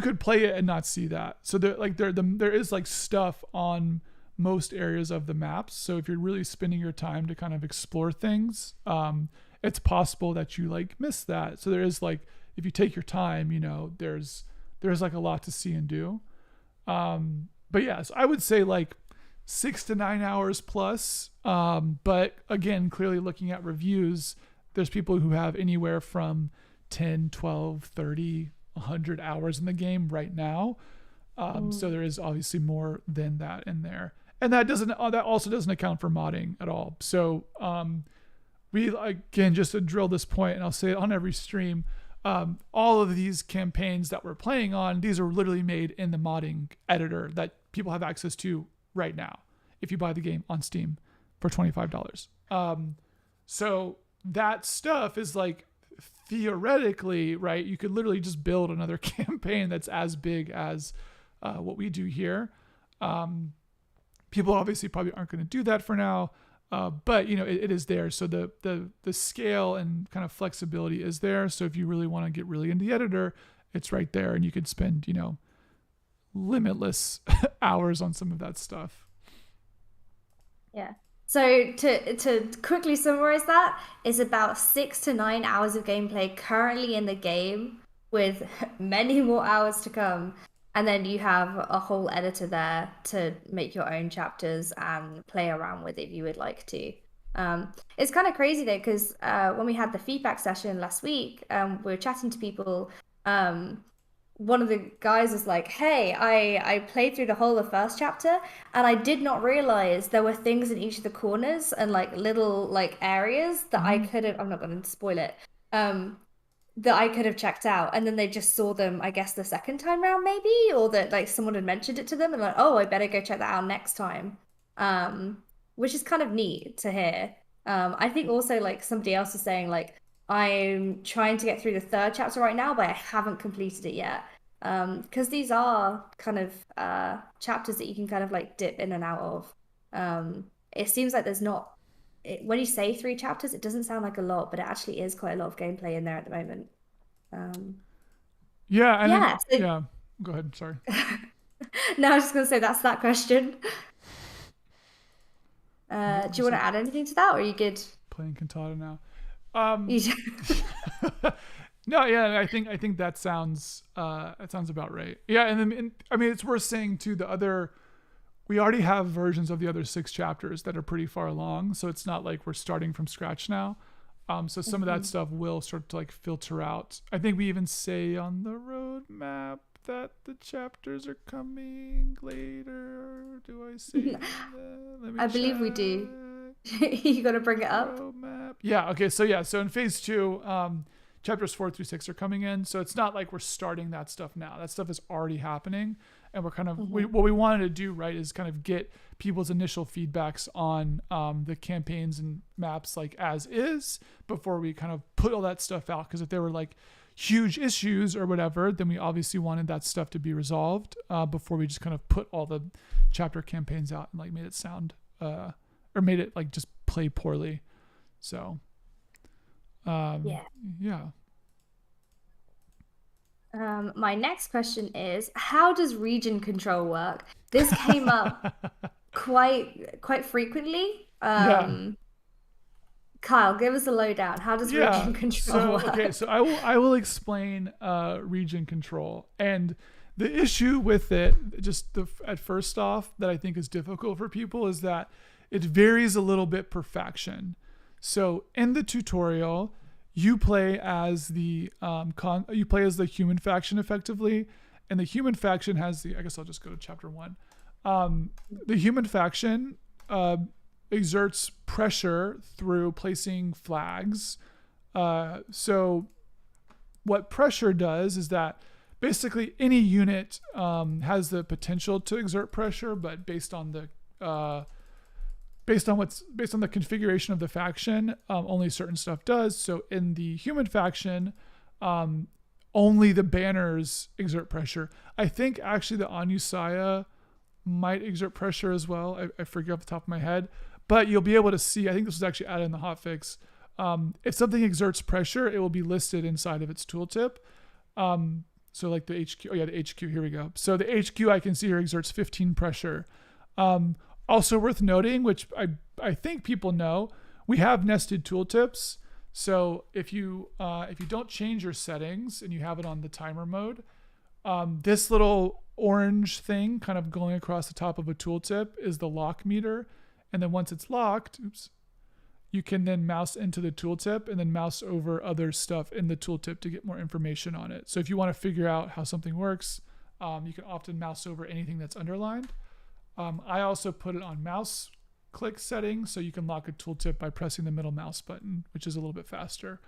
could play it and not see that. So there is like stuff on most areas of the maps. So if you're really spending your time to kind of explore things, it's possible that you like miss that. So there is like if you take your time, there's like a lot to see and do. But yes, I would say like 6 to 9 hours plus. But again, clearly looking at reviews, there's people who have anywhere from 10, 12, 30, 100 hours in the game right now. So Mm. there is obviously more than that in there. And that also doesn't account for modding at all. So we again just to drill this point, and I'll say it on every stream. All of these campaigns that we're playing on, these are literally made in the modding editor that people have access to right now. If you buy the game on Steam for $25, so that stuff is like theoretically right. You could literally just build another campaign that's as big as what we do here. People obviously probably aren't going to do that for now. But it is there. So the scale and kind of flexibility is there. So if you really want to get really into the editor, it's right there, and you could spend limitless hours on some of that stuff. Yeah. So to quickly summarize that, it's about 6 to 9 hours of gameplay currently in the game, with many more hours to come. And then you have a whole editor there to make your own chapters and play around with if you would like to. It's kind of crazy though, because when we had the feedback session last week, we were chatting to people. Um, One of the guys was like, "Hey, I played through the whole of the first chapter, and I did not realize there were things in each of the corners and like little like areas that I Mm-hmm. could have. I'm not going to spoil it. Um, that I could have checked out, and then they just saw them, I guess, the second time round, maybe, or that like someone had mentioned it to them, and like, oh, I better go check that out next time. Which is kind of neat to hear. I think also like somebody else is saying like I'm trying to get through the third chapter right now, but I haven't completed it yet. Because these are kind of chapters that you can kind of like dip in and out of. It seems like there's not when you say 3 chapters, it doesn't sound like a lot, but it actually is quite a lot of gameplay in there at the moment. Um, Yeah, and then yeah. So yeah. Go ahead. Sorry. now I was just gonna say that's that question. What Do was you want it? to add anything to that, or are you good? Playing Cantata now. Um, You... no, yeah, I think that sounds about right. Yeah, and then I mean it's worth saying too the other we already have versions of the other 6 chapters that are pretty far along, so it's not like we're starting from scratch now. So some of that Mhm. stuff will start to like filter out. I think we even say on the roadmap that the chapters are coming later. Do I say that? Let me I believe we do. check. You got to bring it up. Roadmap. Yeah. Okay. So yeah. So in phase 2, chapters 4 through 6 are coming in. So it's not like we're starting that stuff now. That stuff is already happening, and we're kind of Hmm. what we wanted to do, right, is kind of get people's initial feedbacks on the campaigns and maps like as is before we kind of put all that stuff out. Because if there were like huge issues or whatever, then we obviously wanted that stuff to be resolved before we just kind of put all the chapter campaigns out and like made it sound or made it like just play poorly. So Yeah. yeah. My next question is, how does region control work? This came up quite frequently. Yeah. Kyle, give us a lowdown. How does Yeah. region control So okay, work? so I will explain region control, and the issue with it, just at first off, that I think is difficult for people is that it varies a little bit per faction. So in the tutorial, you play as you play as the human faction effectively, and the human faction has the. I guess I'll just go to chapter 1. The human faction exerts pressure through placing flags. So what pressure does is that basically any unit has the potential to exert pressure, but based on the configuration of the faction, only certain stuff does. So in the human faction, um, only the banners exert pressure. I think actually the Anusaya might exert pressure as well. I forget off the top of my head, but you'll be able to see. I think this was actually added in the hotfix. If something exerts pressure, it will be listed inside of its tooltip. So like the HQ. Oh yeah, the HQ. Here we go. So the HQ I can see here exerts 15 pressure. Um, Also worth noting, which I think people know, we have nested tooltips. So if you don't change your settings and you have it on the timer mode, this little orange thing kind of going across the top of a tooltip is the lock meter. And then once it's locked, you can then mouse into the tooltip and then mouse over other stuff in the tooltip to get more information on it. So if you want to figure out how something works, you can often mouse over anything that's underlined. I also put it on mouse click settings, so you can lock a tooltip by pressing the middle mouse button, which is a little bit faster.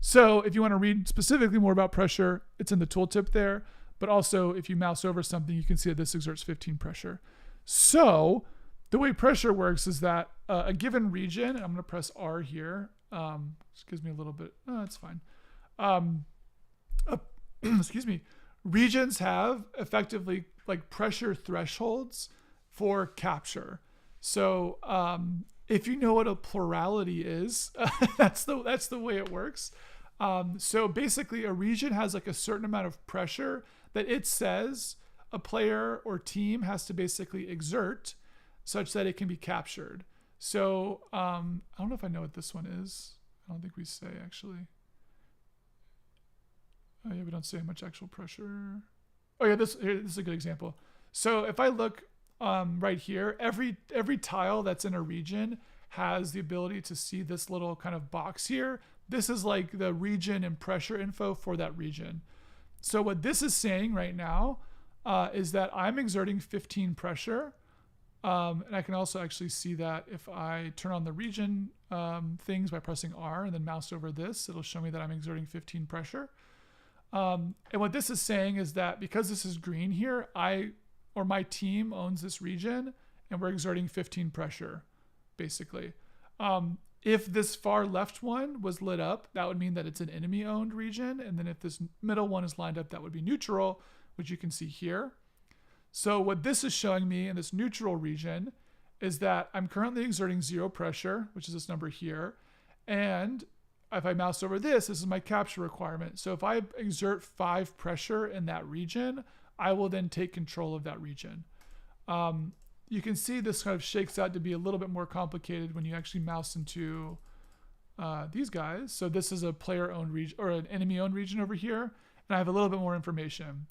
So if you want to read specifically more about pressure, it's in the tooltip there. But also, if you mouse over something, you can see that this exerts 15 pressure. So the way pressure works is that a given region, and I'm going to press R here, which gives me a little bit, it's fine. Um, excuse me. Regions have effectively like pressure thresholds for capture. So if you know what a plurality is, that's the way it works. So basically, a region has like a certain amount of pressure that it says a player or team has to basically exert, such that it can be captured. So I don't know if I know what this one is. I don't think we say actually. Oh yeah, we don't say how much actual pressure. Oh yeah, this is a good example. So if I look right here, every tile that's in a region has the ability to see this little kind of box here. This is like the region and pressure info for that region. So what this is saying right now is that I'm exerting 15 pressure. And I can also actually see that if I turn on the region things by pressing R and then mouse over this, it'll show me that I'm exerting 15 pressure. And what this is saying is that because this is green here, my team owns this region and we're exerting 15 pressure, basically. If this far left one was lit up, that would mean that it's an enemy owned region. And then if this middle one is lined up, that would be neutral, which you can see here. So what this is showing me in this neutral region is that I'm currently exerting 0 pressure, which is this number here. And if I mouse over this is my capture requirement. So if I exert 5 pressure in that region, I will then take control of that region. You can see this kind of shakes out to be a little bit more complicated when you actually mouse into these guys. So this is a player-owned region or an enemy-owned region over here, and I have a little bit more information.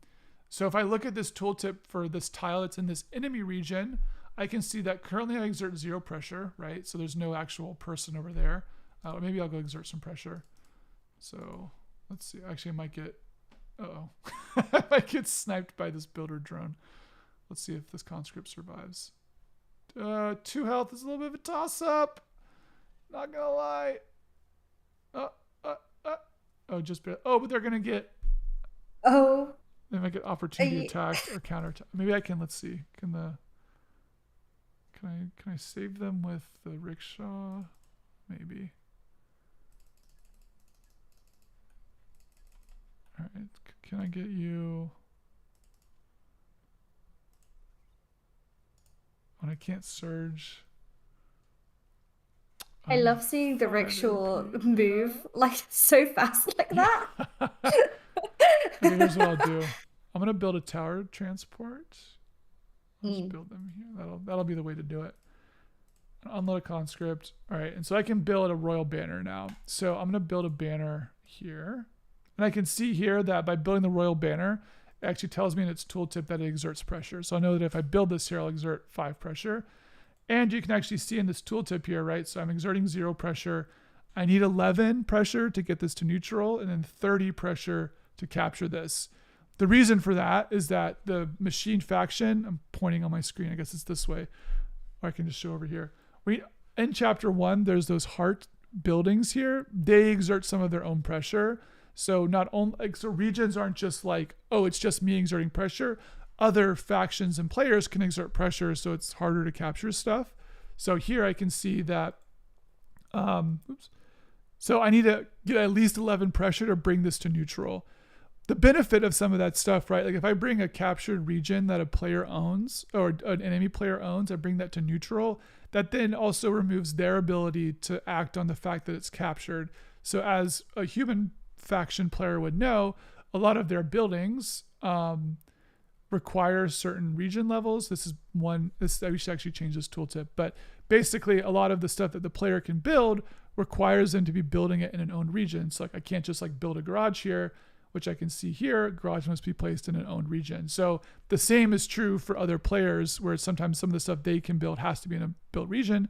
So if I look at this tooltip for this tile that's in this enemy region, I can see that currently I exert 0 pressure, right? So there's no actual person over there. Or maybe I'll go exert some pressure. So let's see. Actually, I might get, I might get sniped by this builder drone. Let's see if this conscript survives. 2 health is a little bit of a toss up. Not gonna lie. Just but they're gonna get. Oh, They might get opportunity attacked or counter attack. Maybe I can. Let's see. Can I save them with the rickshaw? Maybe. All right. Can I get you? When I can't surge. I love seeing the rickshaw move like so fast like that. Okay, here's what I'll do. I'm gonna build a tower transport. I'll just build them here. That'll be the way to do it. Unload a conscript. All right, and so I can build a royal banner now. So I'm gonna build a banner here, and I can see here that by building the royal banner, it actually tells me in its tooltip that it exerts pressure. So I know that if I build this here, I'll exert 5 pressure. And you can actually see in this tooltip here, right? So I'm exerting 0 pressure. I need 11 pressure to get this to neutral, and then 30 pressure to capture this. The reason for that is that the machine faction, I'm pointing on my screen, I guess it's this way, or I can just show over here. In chapter 1, there's those heart buildings here. They exert some of their own pressure. So not only, so regions aren't just like, oh, it's just me exerting pressure. Other factions and players can exert pressure, so it's harder to capture stuff. So here I can see that, so I need to get at least 11 pressure to bring this to neutral. The benefit of some of that stuff, right? Like if I bring a captured region that a player owns or an enemy player owns, I bring that to neutral, that then also removes their ability to act on the fact that it's captured. So as a human faction player would know, a lot of their buildings, requires certain region levels. We should actually change this tooltip, but basically a lot of the stuff that the player can build requires them to be building it in an owned region. So like I can't just like build a garage here, which I can see here, garage must be placed in an owned region. So the same is true for other players where sometimes some of the stuff they can build has to be in a built region.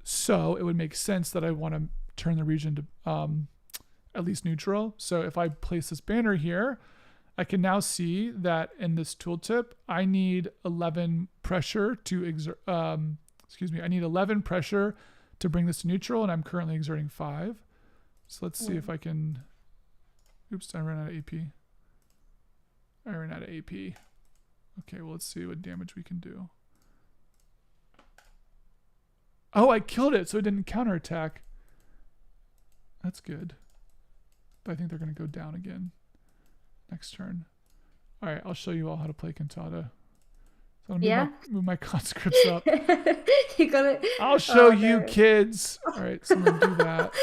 So it would make sense that I want to turn the region to at least neutral. So if I place this banner here, I can now see that in this tooltip, I need 11 pressure to I need 11 pressure to bring this to neutral, and I'm currently exerting 5. So let's see if I can. Oops, I ran out of AP. Okay, well, let's see what damage we can do. Oh, I killed it, so it didn't counterattack. That's good. But I think they're going to go down again next turn. All right, I'll show you all how to play Cantata. So I'm going to move my conscripts up. You got it. I'll show you kids. All right, so I'm going to do that.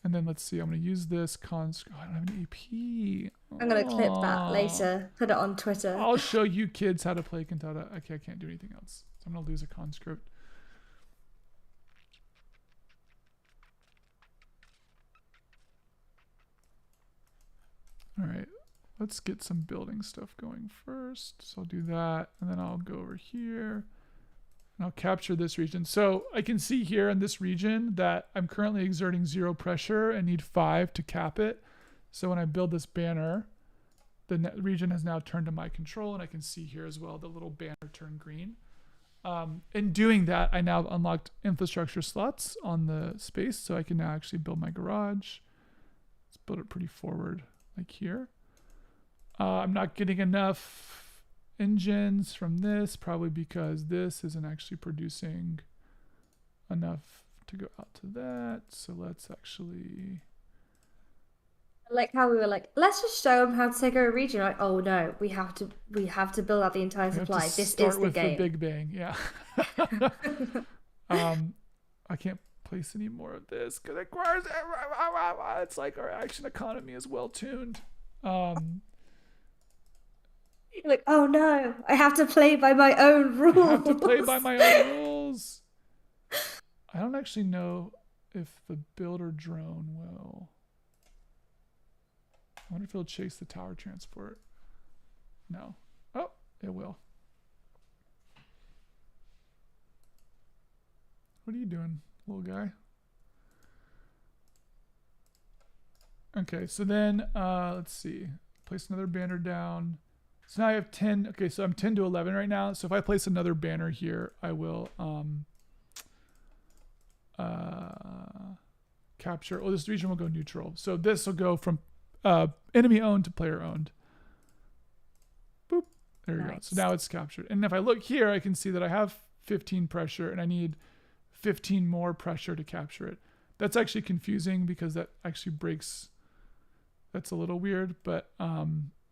And then let's see, I'm going to use this conscript. Oh, I don't have an AP. I'm going to clip that later. Put it on Twitter. I'll show you kids how to play Cantata. Okay, I can't do anything else. So I'm going to lose a conscript. All right, let's get some building stuff going first. So I'll do that, and then I'll go over here, and I'll capture this region. So I can see here in this region that I'm currently exerting 0 pressure and need 5 to cap it. So when I build this banner, the region has now turned to my control, and I can see here as well the little banner turn green. In doing that, I now unlocked infrastructure slots on the space, so I can now actually build my garage. Let's build it pretty forward. Like here. I'm not getting enough engines from this, probably because this isn't actually producing enough to go out to that. So let's actually... I like how we were like, let's just show them how to take over a region. Like, oh no, we have to build out the entire supply. This is the game. The Big Bang, yeah. I can't place any more of this because it requires it's like our action economy is well tuned. You're like, oh no, I have to play by my own rules. I have to play by my own rules. I don't actually know if the builder drone will. I wonder if he'll chase the tower transport. No. Oh, it will. What are you doing, little guy? Okay, so then let's see. Place another banner down. So now I have 10. Okay, so I'm 10 to 11 right now. So if I place another banner here, I will capture. Oh, this region will go neutral. So this will go from enemy owned to player owned. Boop. There we go. So now it's captured. And if I look here, I can see that I have 15 pressure and I need 15 more pressure to capture it. That's actually confusing because that actually breaks. That's a little weird, but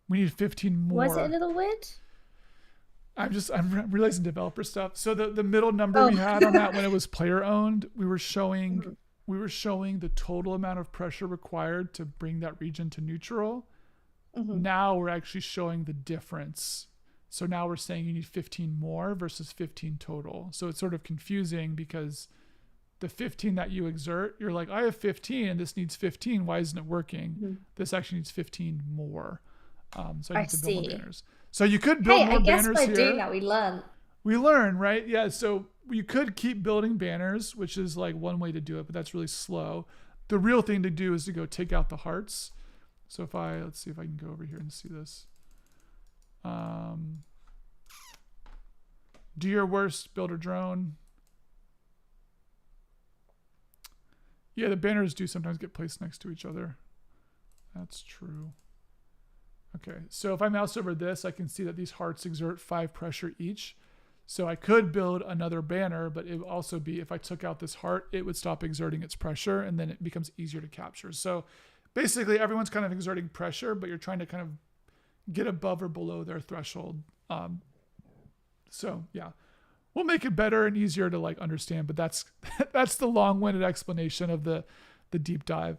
we need 15 more. Was it a little weird? I'm realizing developer stuff. So the middle number we had on that when it was player owned, we were showing the total amount of pressure required to bring that region to neutral. Now we're actually showing the difference. So now we're saying you need 15 more versus 15 total. So it's sort of confusing because the 15 that you exert, you're like, I have 15 and this needs 15. Why isn't it working? This actually needs 15 more. So I need to build more banners. So you could build more banners here. I guess by doing that we learn. We learn, right? Yeah. So you could keep building banners, which is like one way to do it, but that's really slow. The real thing to do is to go take out the hearts. So let's see if I can go over here and see this. Do your worst, build a drone. Yeah, the banners do sometimes get placed next to each other. That's true. Okay, so if I mouse over this, I can see that these hearts exert 5 pressure each. So I could build another banner, but it would also be, if I took out this heart, it would stop exerting its pressure and then it becomes easier to capture. So basically everyone's kind of exerting pressure, but you're trying to kind of get above or below their threshold. So yeah, we'll make it better and easier to like understand, but that's the long-winded explanation of the deep dive.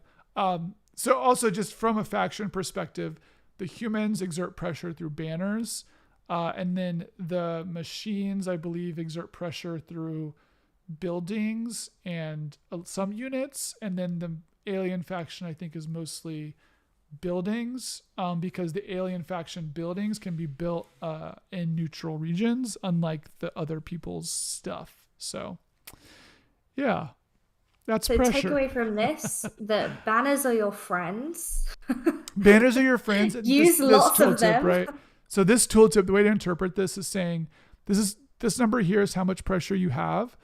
So also just from a faction perspective, the humans exert pressure through banners, and then the machines, I believe, exert pressure through buildings and some units, and then the alien faction, I think, is mostly buildings, because the alien faction buildings can be built in neutral regions, unlike the other people's stuff. So yeah, that's pressure. So take away from this that banners are your friends. Banners are your friends. Use lots of them, right? So this tooltip, the way to interpret this is saying this number here is how much pressure you have.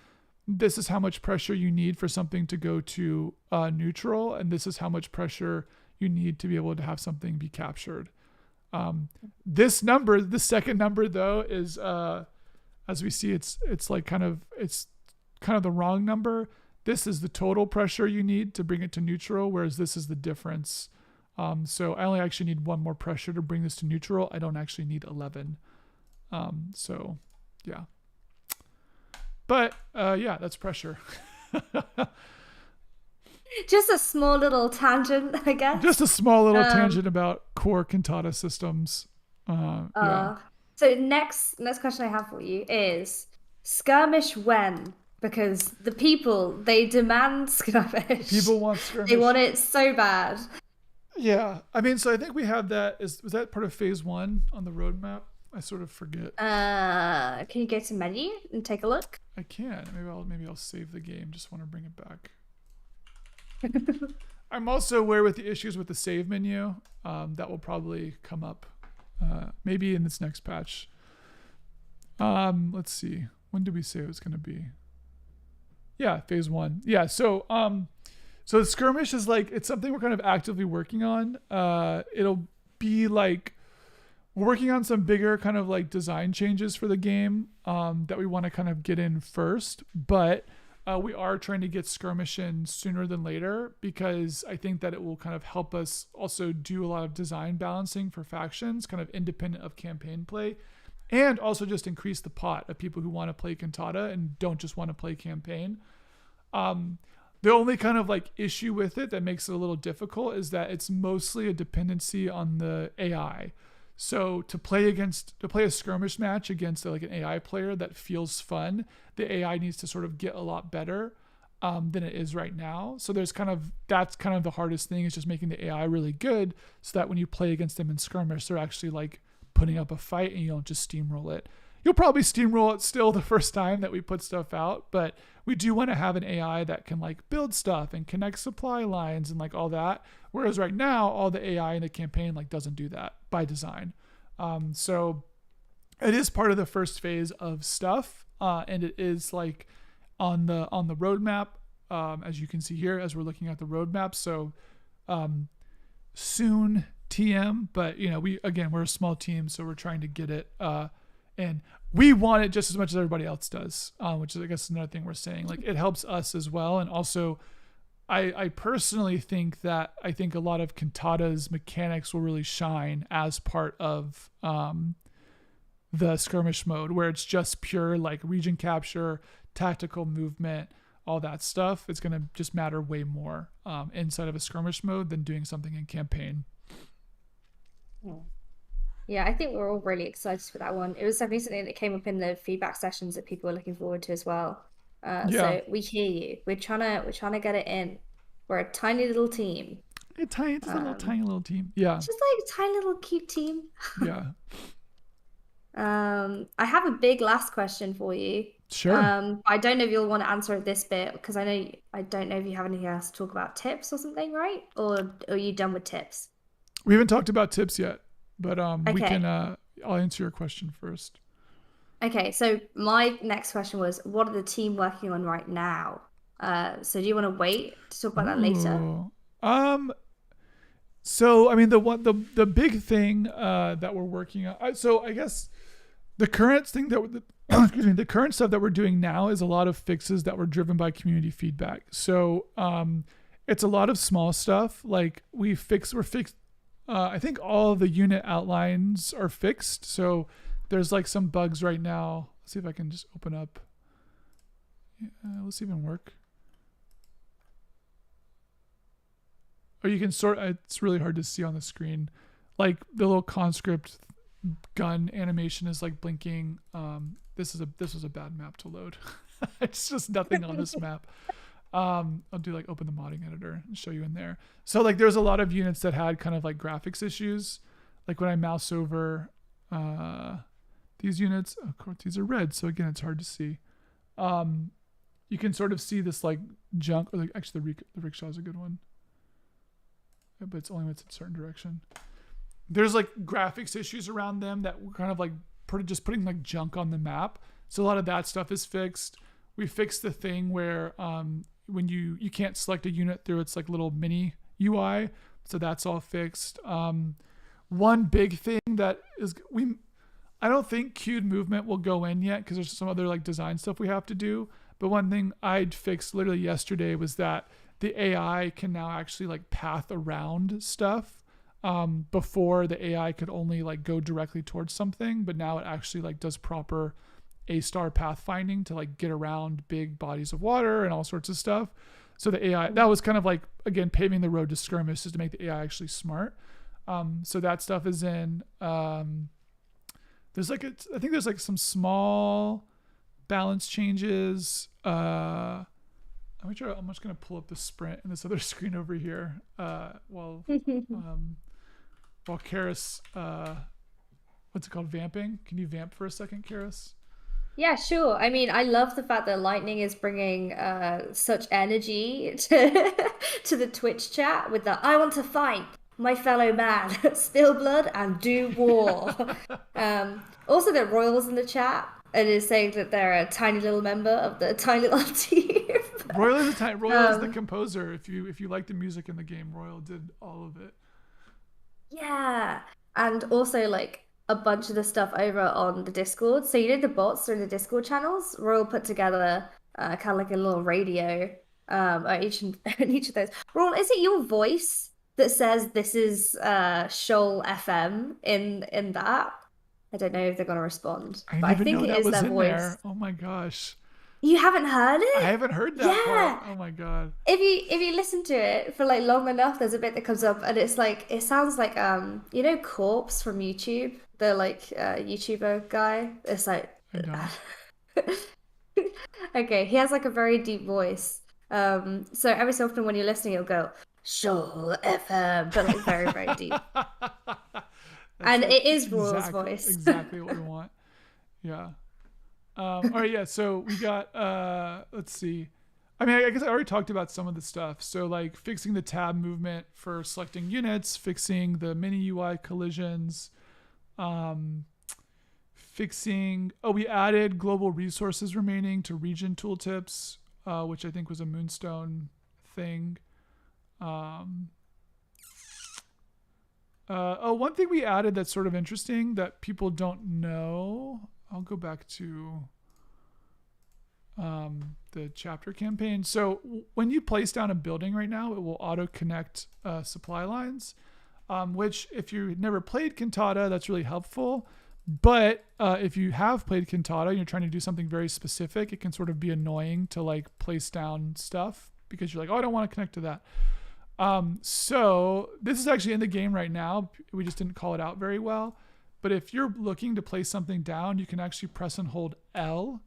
This is how much pressure you need for something to go to neutral, and this is how much pressure you need to be able to have something be captured. This number, the second number though, is as we see, it's kind of the wrong number. This is the total pressure you need to bring it to neutral, whereas this is the difference. So I only actually need 1 more pressure to bring this to neutral. I don't actually need 11. So yeah. But yeah, that's pressure. Just a small little tangent, I guess. Just a small little tangent about core Cantata systems. Yeah. So next question I have for you is skirmish when? Because the people, they demand skirmish. People want skirmish. They want it so bad. Yeah. I mean, so I think we have that. Was that part of phase 1 on the roadmap? I sort of forget. Can you go to menu and take a look? I can. Maybe I'll save the game. Just want to bring it back. I'm also aware with the issues with the save menu. That will probably come up maybe in this next patch. Let's see. When did we say it was going to be? Yeah, phase 1. Yeah, so the skirmish is like, it's something we're kind of actively working on. It'll be like, we're working on some bigger kind of like design changes for the game that we want to kind of get in first, but we are trying to get skirmish in sooner than later, because I think that it will kind of help us also do a lot of design balancing for factions, kind of independent of campaign play, and also just increase the pot of people who want to play Cantata and don't just want to play campaign. The only kind of like issue with it that makes it a little difficult is that it's mostly a dependency on the AI. So to play a skirmish match against like an AI player that feels fun, the AI needs to sort of get a lot better than it is right now. So that's kind of the hardest thing, is just making the AI really good, so that when you play against them in skirmish, they're actually like putting up a fight and you don't just steamroll it. You'll probably steamroll it still the first time that we put stuff out, but we do want to have an AI that can like build stuff and connect supply lines and like all that. Whereas right now, all the AI in the campaign like doesn't do that by design. So it is part of the first phase of stuff, and it is like on the roadmap, as you can see here as we're looking at the roadmap. So soon TM, but we're a small team, so we're trying to get it, and we want it just as much as everybody else does, which is I guess another thing we're saying. Like it helps us as well, and also I personally think that I think a lot of Cantata's mechanics will really shine as part of the skirmish mode, where it's just pure like region capture, tactical movement, all that stuff. It's going to just matter way more inside of a skirmish mode than doing something in campaign. Yeah, I think we're all really excited for that one. It was definitely something that came up in the feedback sessions that people were looking forward to as well. Yeah, So we hear you. We're trying to get it in. We're a tiny little team. it's a little Um, tiny little team. Yeah, just like a tiny little cute team. yeah, I have a big last question for you. sure. I don't know if you'll want to answer it this bit because I don't know if you have anything else to talk about tips or something, right? Or are you done with tips? We haven't talked about tips yet, but we can. Okay. I'll answer your question first. Okay, so my next question was, what are the team working on right now? So do you want to wait to talk about that later? Ooh. So I mean the big thing that we're working on. So I guess the current thing excuse me, the current stuff that we're doing now is a lot of fixes that were driven by community feedback. So it's a lot of small stuff. Like we're fixed. I think all of the unit outlines are fixed. So there's like some bugs right now. Let's see if I can just open up. Will this even work? Or you can sort. It's really hard to see on the screen. Like the little conscript gun animation is like blinking. This was a bad map to load. It's just nothing on this map. I'll do like open the modding editor and show you in there. So like there's a lot of units that had kind of like graphics issues. Like when I mouse over these units, of course these are red, so again it's hard to see. You can sort of see this like junk, or like actually the rickshaw is a good one, but it's only when it's in a certain direction. There's like graphics issues around them that were kind of like just putting like junk on the map. So a lot of that stuff is fixed. We fixed the thing where when you can't select a unit through its like little mini UI, so that's all fixed. One big thing that is I don't think queued movement will go in yet because there's some other like design stuff we have to do. But one thing I'd fixed literally yesterday was that the AI can now actually like path around stuff. Before the AI could only like go directly towards something, but now it actually like does proper A-star pathfinding to like get around big bodies of water and all sorts of stuff. So the AI, that was kind of like, again, paving the road to skirmish is to make the AI actually smart. So that stuff is in. There's like I think there's like some small balance changes. I'm just gonna pull up the sprint in this other screen over here while Karis, what's it called, vamping. Can you vamp for a second, Karis? Yeah, sure. I mean, I love the fact that Lightning is bringing such energy to to the Twitch chat with the "I want to fight my fellow man, spill blood and do war." Also, that Royal's in the chat and is saying that they're a tiny little member of the tiny little team. Royal is the um, composer. If you like the music in the game, Royal did all of it. Yeah. And also like a bunch of the stuff over on the Discord. So you know the bots are in the Discord channels. Royal put together kind of like a little radio at in each of those. Royal, is it your voice that says this is Shoal FM in that? I don't know if they're gonna respond, I but I didn't even think know it that is was their in voice. there. Oh my gosh. You haven't heard I it? haven't heard that part. Yeah. Oh my god. If you listen to it for like long enough, there's a bit that comes up and it's like it sounds like you know Corpse from YouTube, the like YouTuber guy. It's like I don't. okay, he has like a very deep voice. So every so often when you're listening, it'll go Show FM, but like very, very deep. That's And like it is Royal's exactly voice. exactly what we want. Yeah. All right, yeah. So we got let's see. I mean, I guess I already talked about some of the stuff. So like fixing the tab movement for selecting units, fixing the mini UI collisions, um, fixing. Oh, we added global resources remaining to region tooltips, which I think was a Moonstone thing. Um, one thing we added that's sort of interesting that people don't know. I'll go back to the chapter campaign. So when you place down a building right now, it will auto connect supply lines, which if you've never played Cantata, that's really helpful. But if you have played Cantata and you're trying to do something very specific, it can sort of be annoying to like place down stuff because you're like, oh, I don't want to connect to that. So this is actually in the game right now. We just didn't call it out very well. But if you're looking to place something down, you can actually press and hold L,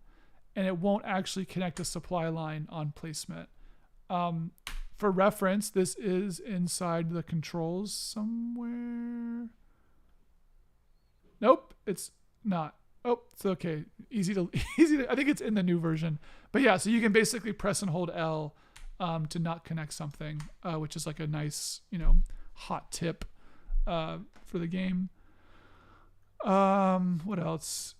and it won't actually connect a supply line on placement. For reference, this is inside the controls somewhere. Nope, it's not. Oh, it's okay. Easy to. I think it's in the new version. But yeah, so you can basically press and hold L to not connect something, which is like a nice, hot tip for the game. What else?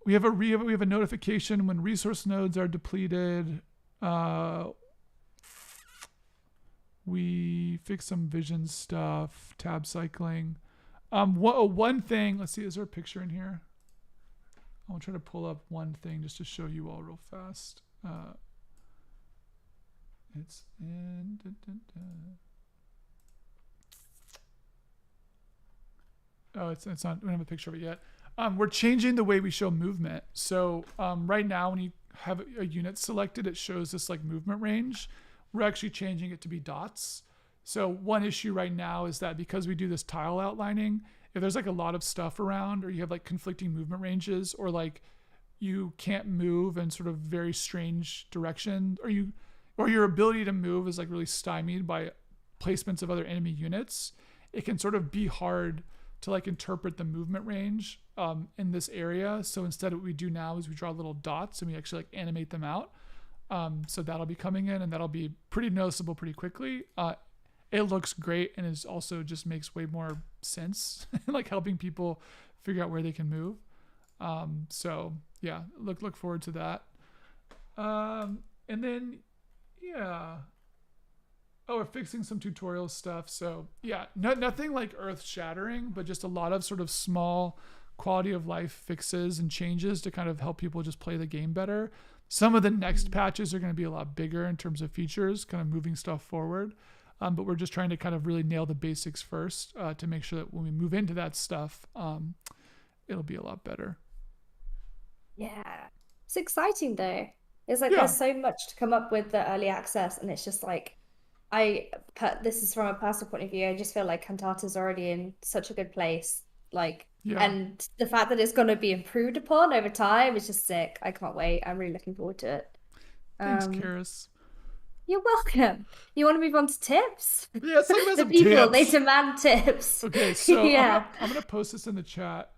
We have a notification when resource nodes are depleted. We fix some vision stuff, tab cycling. One thing. Let's see. Is there a picture in here? I'll try to pull up one thing just to show you all real fast. It's in. Oh, it's not. We don't have a picture of it yet. We're changing the way we show movement. So right now, when you have a unit selected, it shows this like movement range. We're actually changing it to be dots. So one issue right now is that because we do this tile outlining, if there's like a lot of stuff around, or you have like conflicting movement ranges, or like you can't move in sort of very strange direction, or your ability to move is like really stymied by placements of other enemy units, it can sort of be hard to like interpret the movement range in this area. So instead what we do now is we draw little dots and we actually like animate them out. So that'll be coming in, and that'll be pretty noticeable pretty quickly. It looks great, and is also just makes way more sense, like helping people figure out where they can move. So yeah, look forward to that. And then yeah. Oh, we're fixing some tutorial stuff. So yeah, nothing like earth shattering, but just a lot of sort of small quality of life fixes and changes to kind of help people just play the game better. Some of the next patches are going to be a lot bigger in terms of features, kind of moving stuff forward. But we're just trying to kind of really nail the basics first to make sure that when we move into that stuff, it'll be a lot better. Yeah. It's exciting though. It's like Yeah, there's so much to come up with the early access, and it's just like this is from a personal point of view. I just feel like Cantata's already in such a good place. Like, yeah. and the fact that it's going to be improved upon over time is just sick. I can't wait. I'm really looking forward to it. Thanks, Um, Karis. you're welcome. You want to move on to tips? Yeah, let's talk about The some people, they tips. demand tips. Okay, so Yeah. I'm gonna post this in the chat.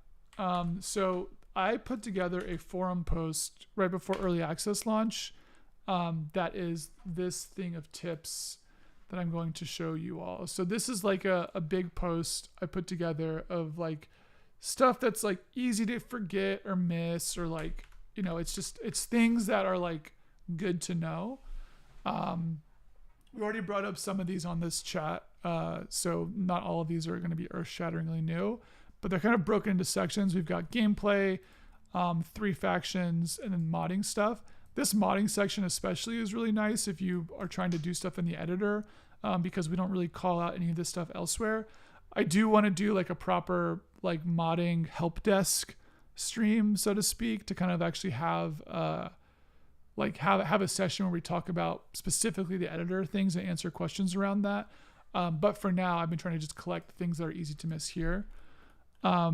So I put together a forum post right before early access launch. That is this thing of tips that I'm going to show you all. So this is like a big post I put together of like stuff that's like easy to forget or miss, or like, it's things that are like good to know. We already brought up some of these on this chat, so not all of these are going to be earth-shatteringly new, but they're kind of broken into sections. We've got gameplay, 3 factions, and then modding stuff. This modding section especially is really nice if you are trying to do stuff in the editor, because we don't really call out any of this stuff elsewhere. I do want to do like a proper like modding help desk stream, so to speak, to kind of actually have have a session where we talk about specifically the editor things and answer questions around that. But for now, I've been trying to just collect things that are easy to miss here. I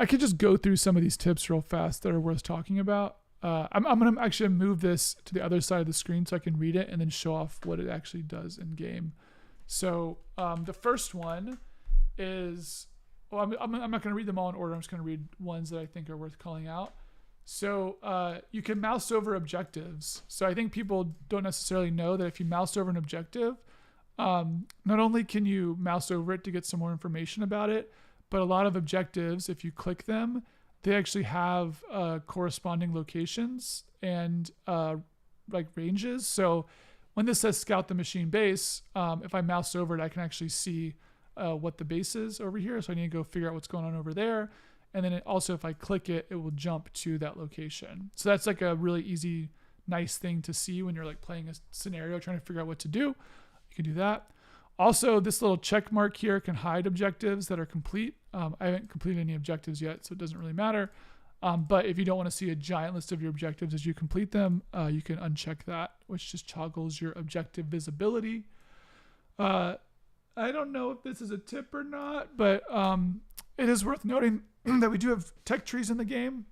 could just go through some of these tips real fast that are worth talking about. I'm going to actually move this to the other side of the screen so I can read it and then show off what it actually does in game. So the first one is, well, I'm not going to read them all in order. I'm just going to read ones that I think are worth calling out. So you can mouse over objectives. So I think people don't necessarily know that if you mouse over an objective, not only can you mouse over it to get some more information about it, but a lot of objectives, if you click them, they actually have corresponding locations and like ranges. So when this says scout the machine base, if I mouse over it, I can actually see what the base is over here. So I need to go figure out what's going on over there. And then also, if I click it, it will jump to that location. So that's like a really easy, nice thing to see when you're like playing a scenario, trying to figure out what to do. You can do that. Also, this little check mark here can hide objectives that are complete. I haven't completed any objectives yet, so it doesn't really matter. But if you don't want to see a giant list of your objectives as you complete them, you can uncheck that, which just toggles your objective visibility. I don't know if this is a tip or not, but it is worth noting that we do have tech trees in the game.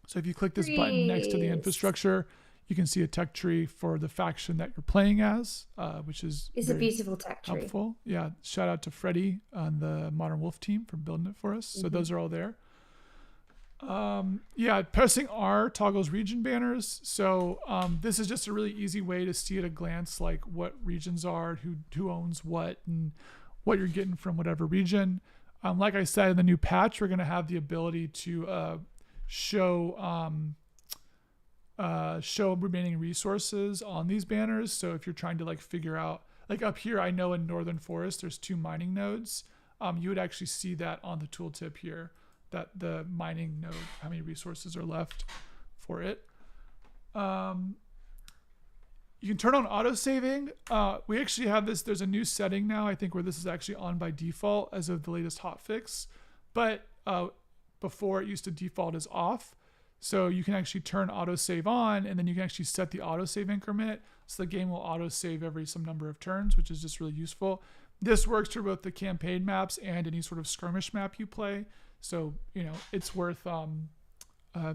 So if you click this button next to the infrastructure, you can see a tech tree for the faction that you're playing as, which is It's a beautiful tech tree. Helpful. Yeah. Shout out to Freddie on the Modern Wolf team for building it for us. So those are all there. Yeah, pressing R toggles region banners. So this is just a really easy way to see at a glance like what regions are, who owns what, and what you're getting from whatever region. Like I said, in the new patch, we're going to have the ability to show remaining resources on these banners. So if you're trying to like figure out, like up here, I know in Northern Forest there's 2 mining nodes. You would actually see that on the tooltip here, that the mining node, how many resources are left for it. You can turn on autosaving. We actually have this, there's a new setting now, I think, where this is actually on by default as of the latest hotfix. But before it used to default as off. So you can actually turn autosave on, and then you can actually set the autosave increment. So the game will autosave every some number of turns, which is just really useful. This works for both the campaign maps and any sort of skirmish map you play. So, you know, it's worth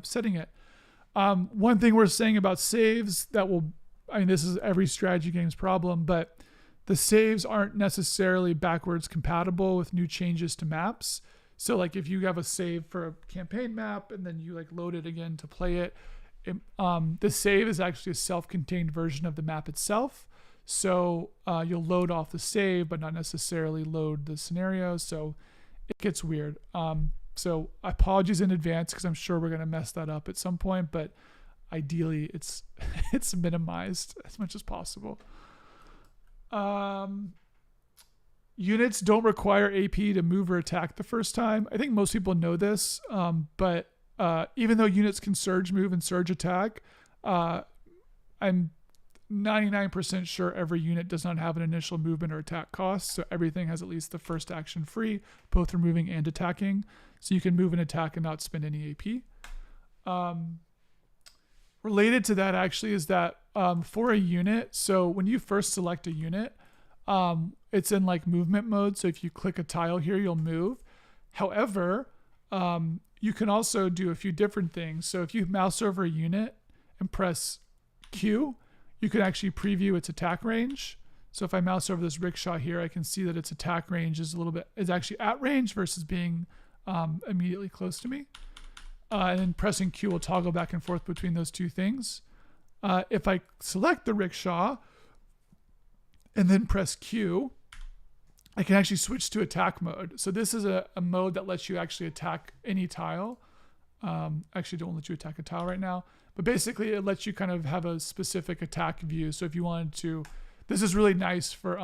setting it. One thing we're saying about saves that will, I mean, this is every strategy game's problem, but the saves aren't necessarily backwards compatible with new changes to maps. So like if you have a save for a campaign map and then you like load it again to play it, the save is actually a self-contained version of the map itself. So you'll load off the save, but not necessarily load the scenario. So it gets weird. So apologies in advance because I'm sure we're going to mess that up at some point, but ideally it's it's minimized as much as possible. Units don't require AP to move or attack the first time. I think most people know this, but even though units can surge move and surge attack, I'm 99% sure every unit does not have an initial movement or attack cost, so everything has at least the first action free, both removing and attacking. So you can move and attack and not spend any AP. Related to that actually is that for a unit, so when you first select a unit, it's in like movement mode. So if you click a tile here, you'll move. However, you can also do a few different things. So if you mouse over a unit and press Q, you can actually preview its attack range. So if I mouse over this rickshaw here, I can see that its attack range is actually at range versus being immediately close to me. And then pressing Q will toggle back and forth between those two things. If I select the rickshaw and then press Q, I can actually switch to attack mode. So this is a mode that lets you actually attack any tile. Actually don't let you attack a tile right now, but basically it lets you kind of have a specific attack view. So if you wanted to, this is really nice for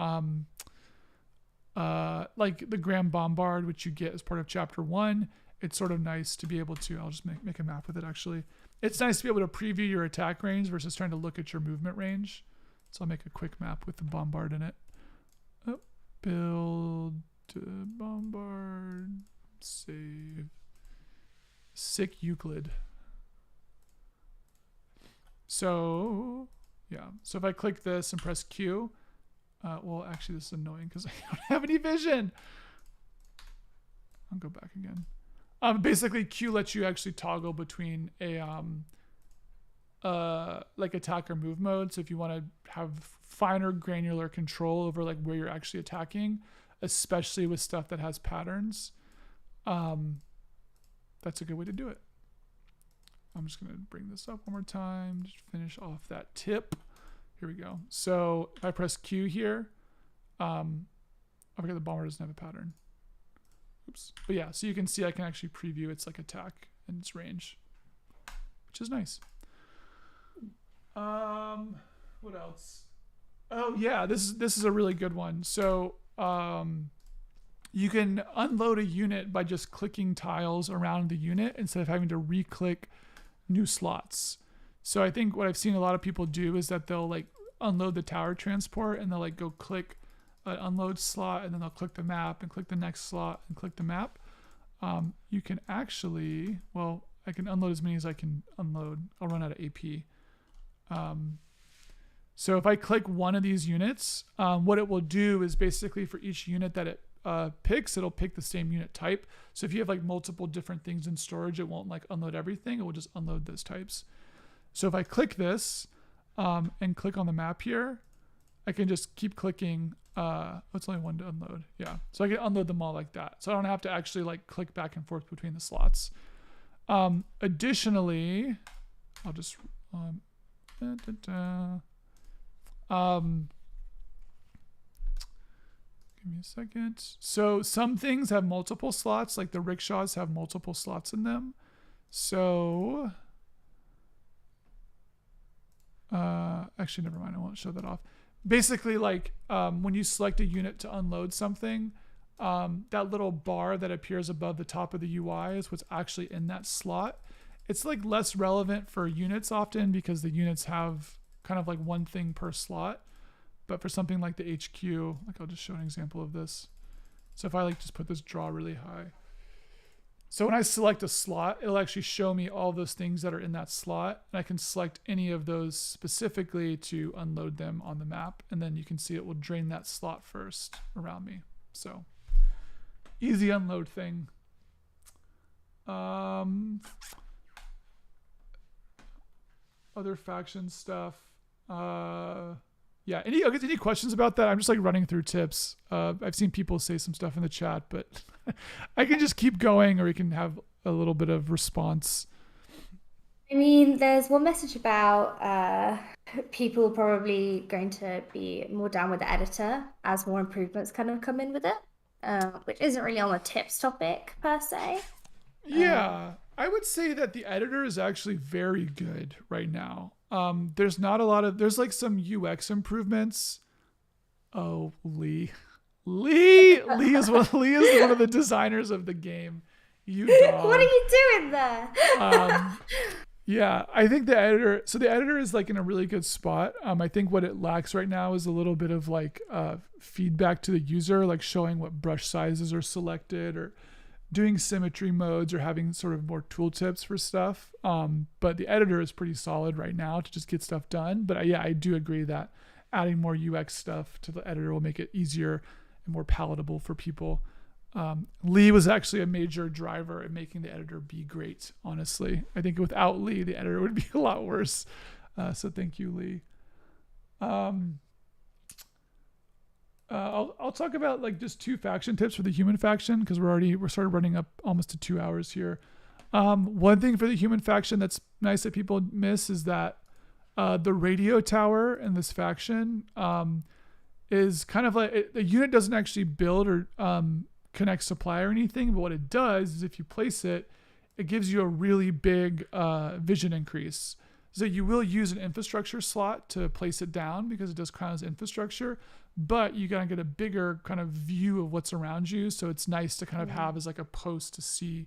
like the Grand Bombard, which you get as part of chapter 1. It's sort of nice to be able to, I'll just make a map with it actually. It's nice to be able to preview your attack range versus trying to look at your movement range. So I'll make a quick map with the Bombard in it. Oh, build, Bombard, save. Sick Euclid. So, yeah. So if I click this and press Q, well, actually this is annoying because I don't have any vision. I'll go back again. Basically, Q lets you actually toggle between a like attack or move mode. So if you want to have finer granular control over like where you're actually attacking, especially with stuff that has patterns. That's a good way to do it. I'm just going to bring this up one more time, just finish off that tip. Here we go. So if I press Q here, I forget the bomber doesn't have a pattern. Oops. But yeah, so you can see I can actually preview its like attack and its range, which is nice. What else? Oh yeah, this is a really good one. So you can unload a unit by just clicking tiles around the unit instead of having to re-click new slots. So I think what I've seen a lot of people do is that they'll like unload the tower transport and they'll like go click an unload slot and then they'll click the map and click the next slot and click the map. You can actually, well, I can unload as many as I can unload. I'll run out of AP. So if I click one of these units, what it will do is basically for each unit that it picks, it'll pick the same unit type. So if you have like multiple different things in storage, it won't like unload everything. It will just unload those types. So if I click this and click on the map here, I can just keep clicking. It's only one to unload. Yeah. So I can unload them all like that. So I don't have to actually like click back and forth between the slots. Additionally, I'll just, give me a second. So some things have multiple slots, like the rickshaws have multiple slots in them. So, actually, never mind. I won't show that off. Basically, like when you select a unit to unload something, that little bar that appears above the top of the UI is what's actually in that slot. It's like less relevant for units often because the units have kind of like one thing per slot. But for something like the HQ, like I'll just show an example of this. So if I like just put this draw really high. So when I select a slot, it'll actually show me all those things that are in that slot. And I can select any of those specifically to unload them on the map. And then you can see it will drain that slot first around me. So easy unload thing. Other faction stuff. Yeah, any questions about that? I'm just like running through tips. I've seen people say some stuff in the chat, but I can just keep going or we can have a little bit of response. I mean, there's one message about people probably going to be more down with the editor as more improvements kind of come in with it, which isn't really on the tips topic per se. Yeah, I would say that the editor is actually very good right now. There's not a lot of, there's like some UX improvements. Oh, Lee is one of the designers of the game. You dog. What are you doing there? Yeah, I think the editor is like in a really good spot. I think what it lacks right now is a little bit of like feedback to the user, like showing what brush sizes are selected or doing symmetry modes or having sort of more tooltips for stuff. But the editor is pretty solid right now to just get stuff done. But yeah, I do agree that adding more UX stuff to the editor will make it easier and more palatable for people. Lee was actually a major driver in making the editor be great, honestly. I think without Lee, the editor would be a lot worse. So thank you, Lee. I'll talk about like just 2 faction tips for the human faction because we're started running up almost to 2 hours here. One thing for the human faction that's nice that people miss is that the radio tower in this faction is kind of like the unit doesn't actually build or connect supply or anything, but what it does is if you place it, it gives you a really big vision increase. So you will use an infrastructure slot to place it down because it does count as infrastructure, but you gotta get a bigger kind of view of what's around you. So it's nice to kind of have as like a post to see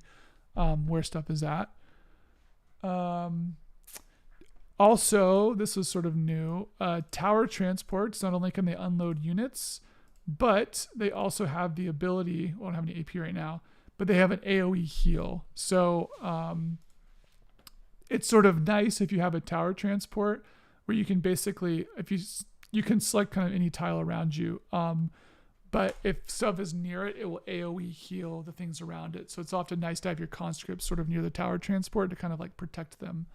where stuff is at. Also, this is sort of new. Tower transports, not only can they unload units, but they also have the ability, well, I don't have any AP right now, but they have an AoE heal. So it's sort of nice if you have a tower transport where you can basically, if you can select kind of any tile around you. But if stuff is near it, it will AoE heal the things around it. So it's often nice to have your conscripts sort of near the tower transport to kind of like protect them.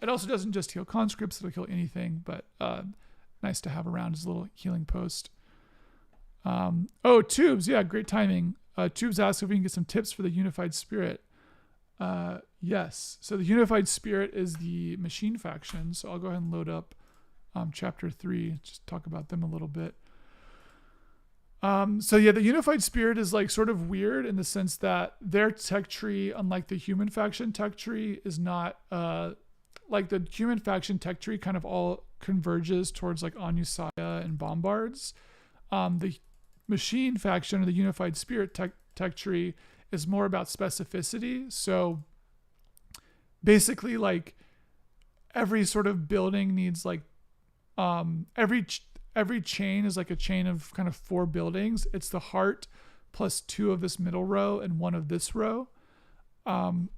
It also doesn't just heal conscripts, it'll heal anything, but nice to have around as a little healing post. Tubes. Yeah, great timing. Tubes asked if we can get some tips for the unified spirit. Yes. So the unified spirit is the machine faction. So I'll go ahead and load up chapter 3. Just talk about them a little bit. So yeah, the unified spirit is like sort of weird in the sense that their tech tree, unlike the human faction tech tree, is not like the human faction tech tree kind of all converges towards like Anusaya and Bombards. The machine faction or the unified spirit tech tree is more about specificity. So basically like every sort of building needs like every chain is like a chain of kind of 4 buildings. It's the heart plus 2 of this middle row and 1 of this row. Is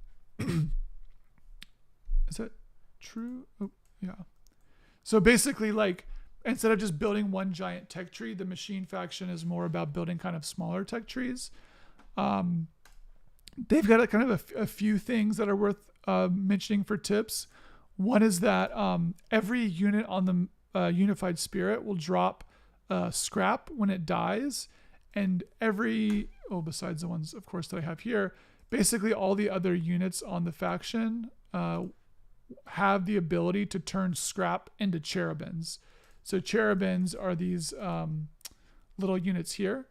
that true? Oh, yeah. So basically like instead of just building one giant tech tree, the machine faction is more about building kind of smaller tech trees. They've got kind of a few things that are worth mentioning for tips. One is that every unit on the unified spirit will drop scrap when it dies, and besides the ones of course that I have here, basically all the other units on the faction have the ability to turn scrap into cherubins. So cherubins are these little units here.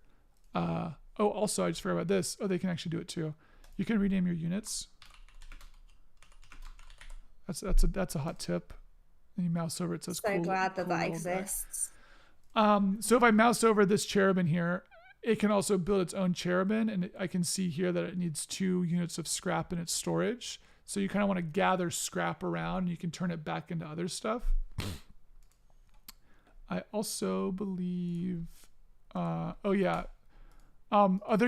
Also I just forgot about this. They can actually do it too. You can rename your units. That's a hot tip. And you mouse over it says So cool. glad that cool that little guy. exists. So if I mouse over this cherubin here, it can also build its own cherubin, and I can see here that it needs 2 units of scrap in its storage. So you kind of want to gather scrap around, and you can turn it back into other stuff. I also believe, other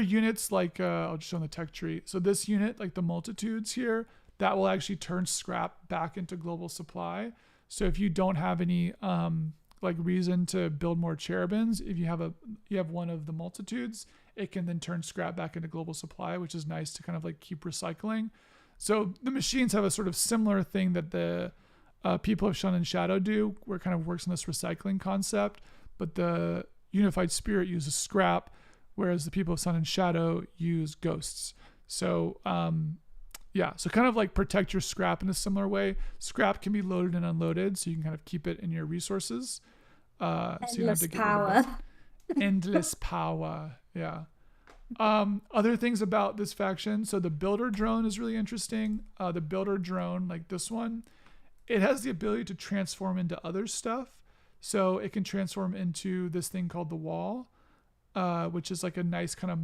units like I'll just show on the tech tree. So this unit, like the multitudes here, that will actually turn scrap back into global supply. So if you don't have any like reason to build more cherubins, if you have one of the multitudes, it can then turn scrap back into global supply, which is nice to kind of like keep recycling. So the machines have a sort of similar thing that the people of Sun and Shadow do, where it kind of works on this recycling concept, but the unified spirit uses scrap, whereas the people of Sun and Shadow use ghosts. So so kind of like protect your scrap in a similar way. Scrap can be loaded and unloaded, so you can kind of keep it in your resources. So you don't have to get power. Endless power. Yeah. Other things about this faction. So the builder drone is really interesting. The builder drone, like this one, it has the ability to transform into other stuff. So it can transform into this thing called the wall, which is like a nice kind of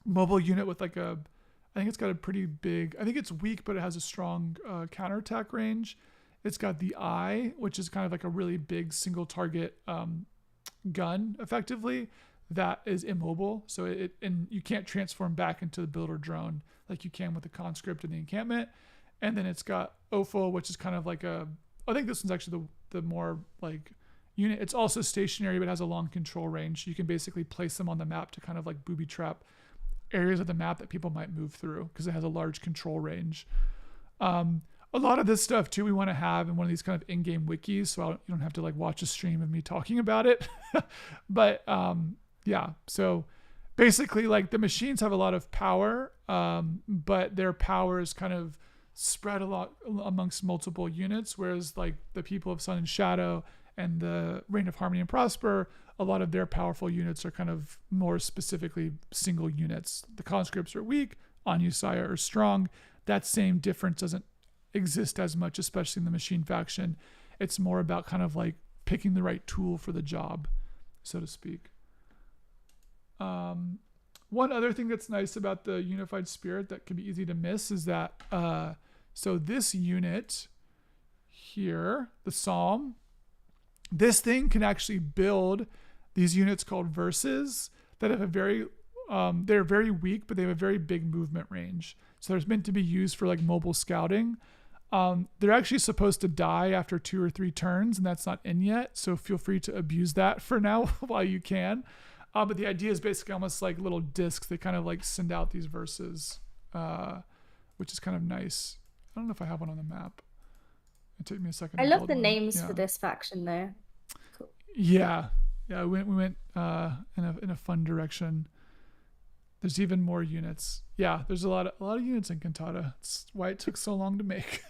mobile unit with like I think it's got a pretty big, I think it's weak, but it has a strong counterattack range. It's got the eye, which is kind of like a really big single target gun, effectively, that is immobile. So and you can't transform back into the builder drone like you can with the conscript and the encampment. And then it's got Offal, which is kind of like I think this one's actually the more like unit. It's also stationary, but has a long control range. You can basically place them on the map to kind of like booby trap areas of the map that people might move through because it has a large control range. A lot of this stuff too we want to have in one of these kind of in-game wikis, so you don't have to like watch a stream of me talking about it. But so basically like the machines have a lot of power, but their power is kind of spread a lot amongst multiple units, whereas like the people of Sun and Shadow and the Reign of Harmony and Prosper, a lot of their powerful units are kind of more specifically single units. The conscripts are weak, Anusaya are strong. That same difference doesn't exist as much, especially in the machine faction. It's more about kind of like picking the right tool for the job, so to speak. One other thing that's nice about the unified spirit that can be easy to miss is that so this unit here, the Psalm, this thing can actually build these units called verses that have a very they're very weak, but they have a very big movement range. So they're meant to be used for like mobile scouting. They're actually supposed to die after 2 or 3 turns, and that's not in yet. So feel free to abuse that for now while you can. But the idea is basically almost like little discs. They kind of like send out these verses, which is kind of nice. I don't know if I have one on the map. It took me a second. I to love build the one. names for this faction though. Cool. Yeah. Yeah, we went in a fun direction. There's even more units. Yeah, there's a lot of units in Cantata. It's why it took so long to make.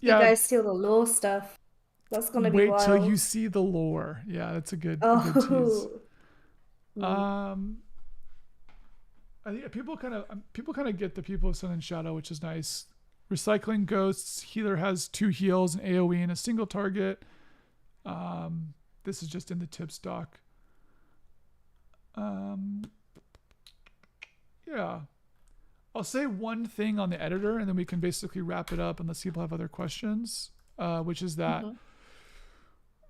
You Yeah, guys steal the law stuff. That's gonna be wait till you wild. see the lore. Yeah, that's a good tease. Oh. Hmm. Um, I think people kind of get the people of Sun and Shadow, which is nice. Recycling ghosts. Healer has 2 heals, an AOE, and a single target. Um, this is just in the tips doc. Um, yeah, I'll say one thing on the editor, and then we can basically wrap it up unless people have other questions. Which is that Hmm.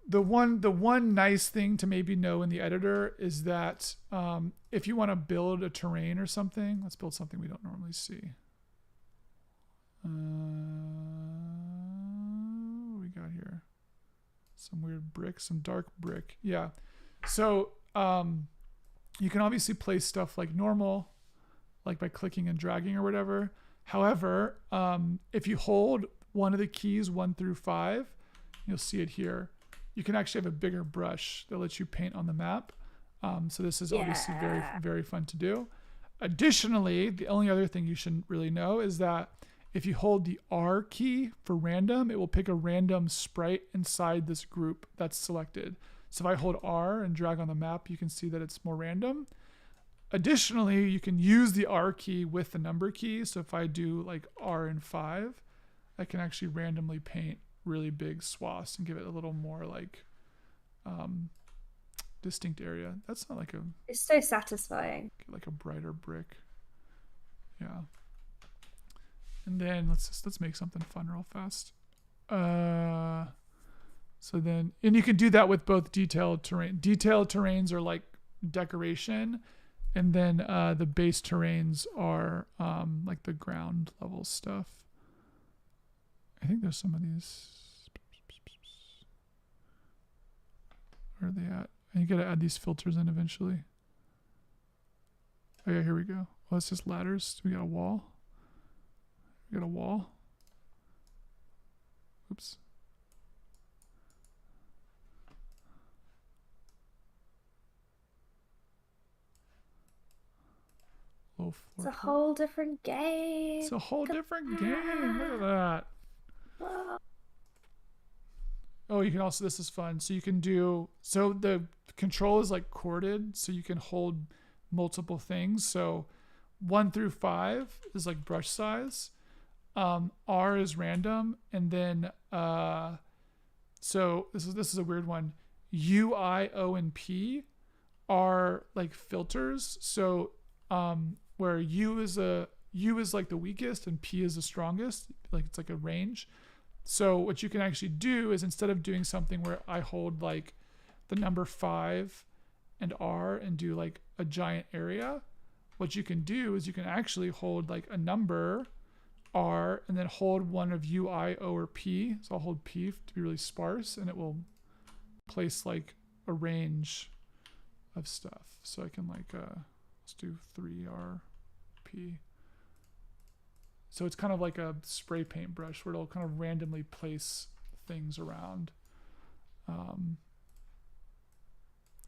the one nice thing to maybe know in the editor is that if you want to build a terrain or something, let's build something we don't normally see. What we got here? Some weird brick, some dark brick. Yeah. So you can obviously place stuff like normal, like by clicking and dragging or whatever. However, if you hold one of the keys 1 through 5, you'll see it here. You can actually have a bigger brush that lets you paint on the map. So this is obviously very, Yeah. very fun to do. Additionally, the only other thing you should really know is that if you hold the R key for random, it will pick a random sprite inside this group that's selected. So if I hold R and drag on the map, you can see that it's more random. Additionally, you can use the R key with the number key. So if I do like R and 5, I can actually randomly paint really big swaths and give it a little more like um, distinct area. That's not It's so satisfying. like a brighter brick. Yeah. And then let's make something fun real fast. So then, and you can do that with both detailed terrain. Detailed terrains are like decoration, and then the base terrains are like the ground level stuff. I think there's some of these. Where are they at? And you gotta add these filters in eventually. Oh yeah, here we go. Oh, it's just ladders. We got a wall. We got a wall. Oops. Low It's floor a plan. whole different It's game. a whole Come different game. Look at on. that. Whoa. Oh, you can also, this is fun. So you can do, so the control is like corded, so you can hold multiple things. So 1 through 5 is like brush size. R is random, and then so this is a weird one. U, I, O, and P are like filters. So where U is like the weakest and P is the strongest. Like it's like a range. So what you can actually do is instead of doing something where I hold like the number 5 and R and do like a giant area, what you can do is you can actually hold like a number R and then hold one of U, I, O, or P. So I'll hold P to be really sparse, and it will place like a range of stuff. So I can like let's do 3RP. So it's kind of like a spray paint brush where it'll kind of randomly place things around.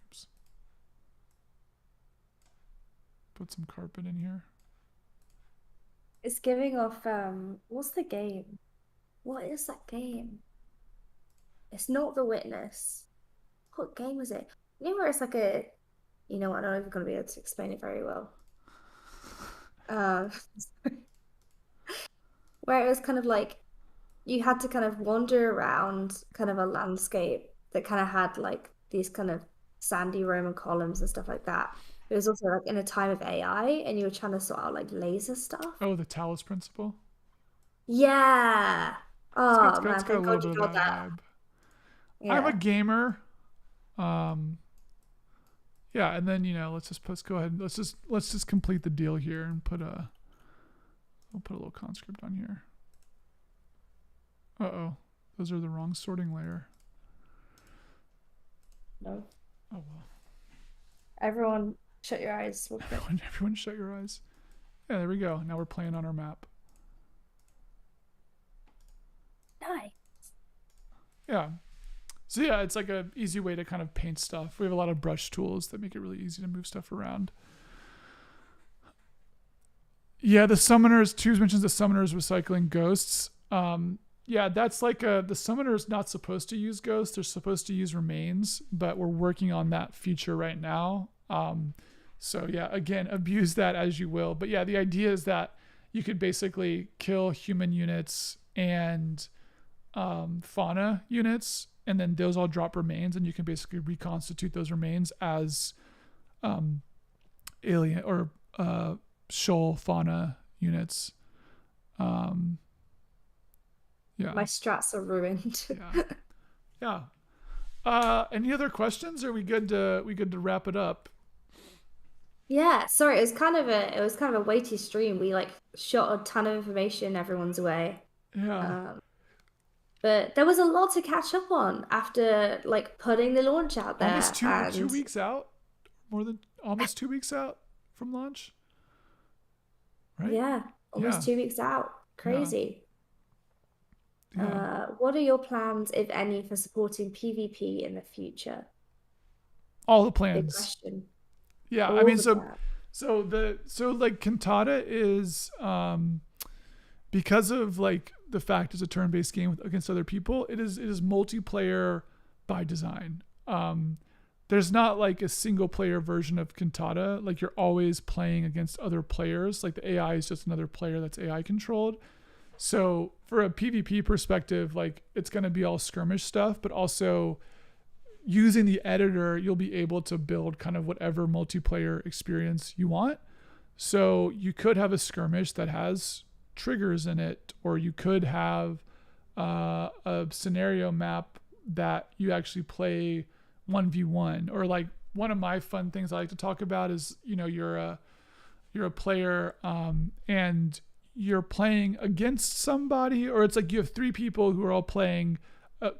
Oops. Put some carpet in here. It's giving off what's the game? What is that game? It's not The Witness. What game is it? You know where it's like a you know what, I'm not even gonna be able to explain it very well. Um where it was kind of like you had to kind of wander around kind of a landscape that kind of had like these kind of sandy Roman columns and stuff like that. It was also like in a time of AI and you were trying to sort out like laser stuff. Oh, the Talus principle. Yeah. It's Oh got it's man, got a thank little God you bit of got that that. vibe. I'm a Yeah. gamer. Um, yeah, and then let's go ahead. Let's just complete the deal here and we'll put a little conscript on here. Uh-oh. Those are the wrong sorting layer. No. Oh well. Everyone shut your eyes real quick. Everyone shut your eyes. Yeah, there we go. Now we're playing on our map. Nice. Yeah. So yeah, it's like a easy way to kind of paint stuff. We have a lot of brush tools that make it really easy to move stuff around. Yeah, the summoners. Tubes mentions the summoners recycling ghosts. Yeah, that's like the summoner's not supposed to use ghosts. They're supposed to use remains, but we're working on that feature right now. So yeah, again, abuse that as you will. But yeah, the idea is that you could basically kill human units and fauna units, and then those all drop remains, and you can basically reconstitute those remains as um, alien or shoal fauna units. Um, yeah, My strats are ruined. yeah, yeah. Any other questions? Or are we good to wrap it up? Yeah, sorry, it was kind of a weighty stream. We like shot a ton of information everyone's way. Yeah, Um, but there was a lot to catch up on after like putting the launch out almost there. two And weeks out, more than almost 2 weeks out from launch, right? yeah, Yeah, almost 2 weeks out. yeah, Crazy. yeah. What are your plans, if any, for supporting PvP in the future? All the Big plans. question. Yeah, I All mean, the plans. so like Cantata is because of like the fact it's a turn-based game against other people. It is multiplayer by design. There's not like a single player version of Cantata. Like you're always playing against other players. Like the AI is just another player that's AI controlled. So for a PvP perspective, like it's gonna be all skirmish stuff, but also using the editor, you'll be able to build kind of whatever multiplayer experience you want. So you could have a skirmish that has triggers in it, or you could have a scenario map that you actually play 1v1. Or like one of my fun things I like to talk about is, you're a player, and you're playing against somebody, or it's like you have three people who are all playing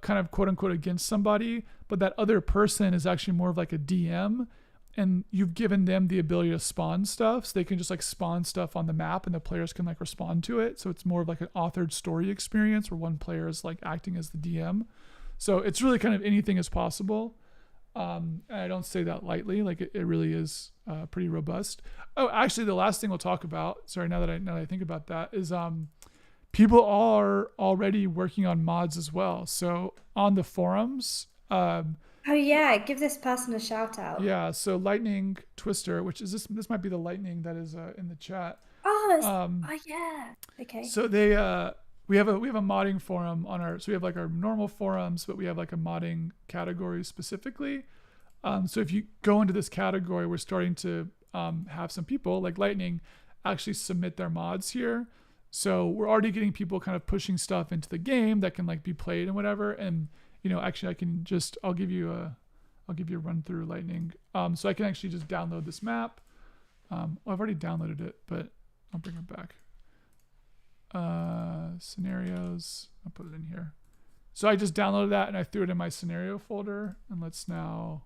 kind of quote unquote against somebody, but that other person is actually more of like a DM, and you've given them the ability to spawn stuff, so they can just like spawn stuff on the map and the players can like respond to it. So it's more of like an authored story experience where one player is like acting as the DM. So it's really kind of anything is possible. And I don't say that lightly. Like it really is pretty robust. Oh, actually, the last thing we'll talk about. Sorry, now that I think about that is people are already working on mods as well. So on the forums, Oh yeah, give this person a shout out. yeah. So Lightning Twister, which is this. This might be the Lightning that is in the chat. Oh, Um, oh yeah. Okay. so they we have a modding forum on our. So we have like our normal forums, but we have like a modding category specifically. So if you go into this category, we're starting to have some people like Lightning actually submit their mods here. So we're already getting people kind of pushing stuff into the game that can like be played and whatever. And actually, I'll give you a run through Lightning. So I can actually just download this map. I've already downloaded it, but I'll bring it back. Scenarios. I'll put it in here. So I just downloaded that and I threw it in my scenario folder. And let's now.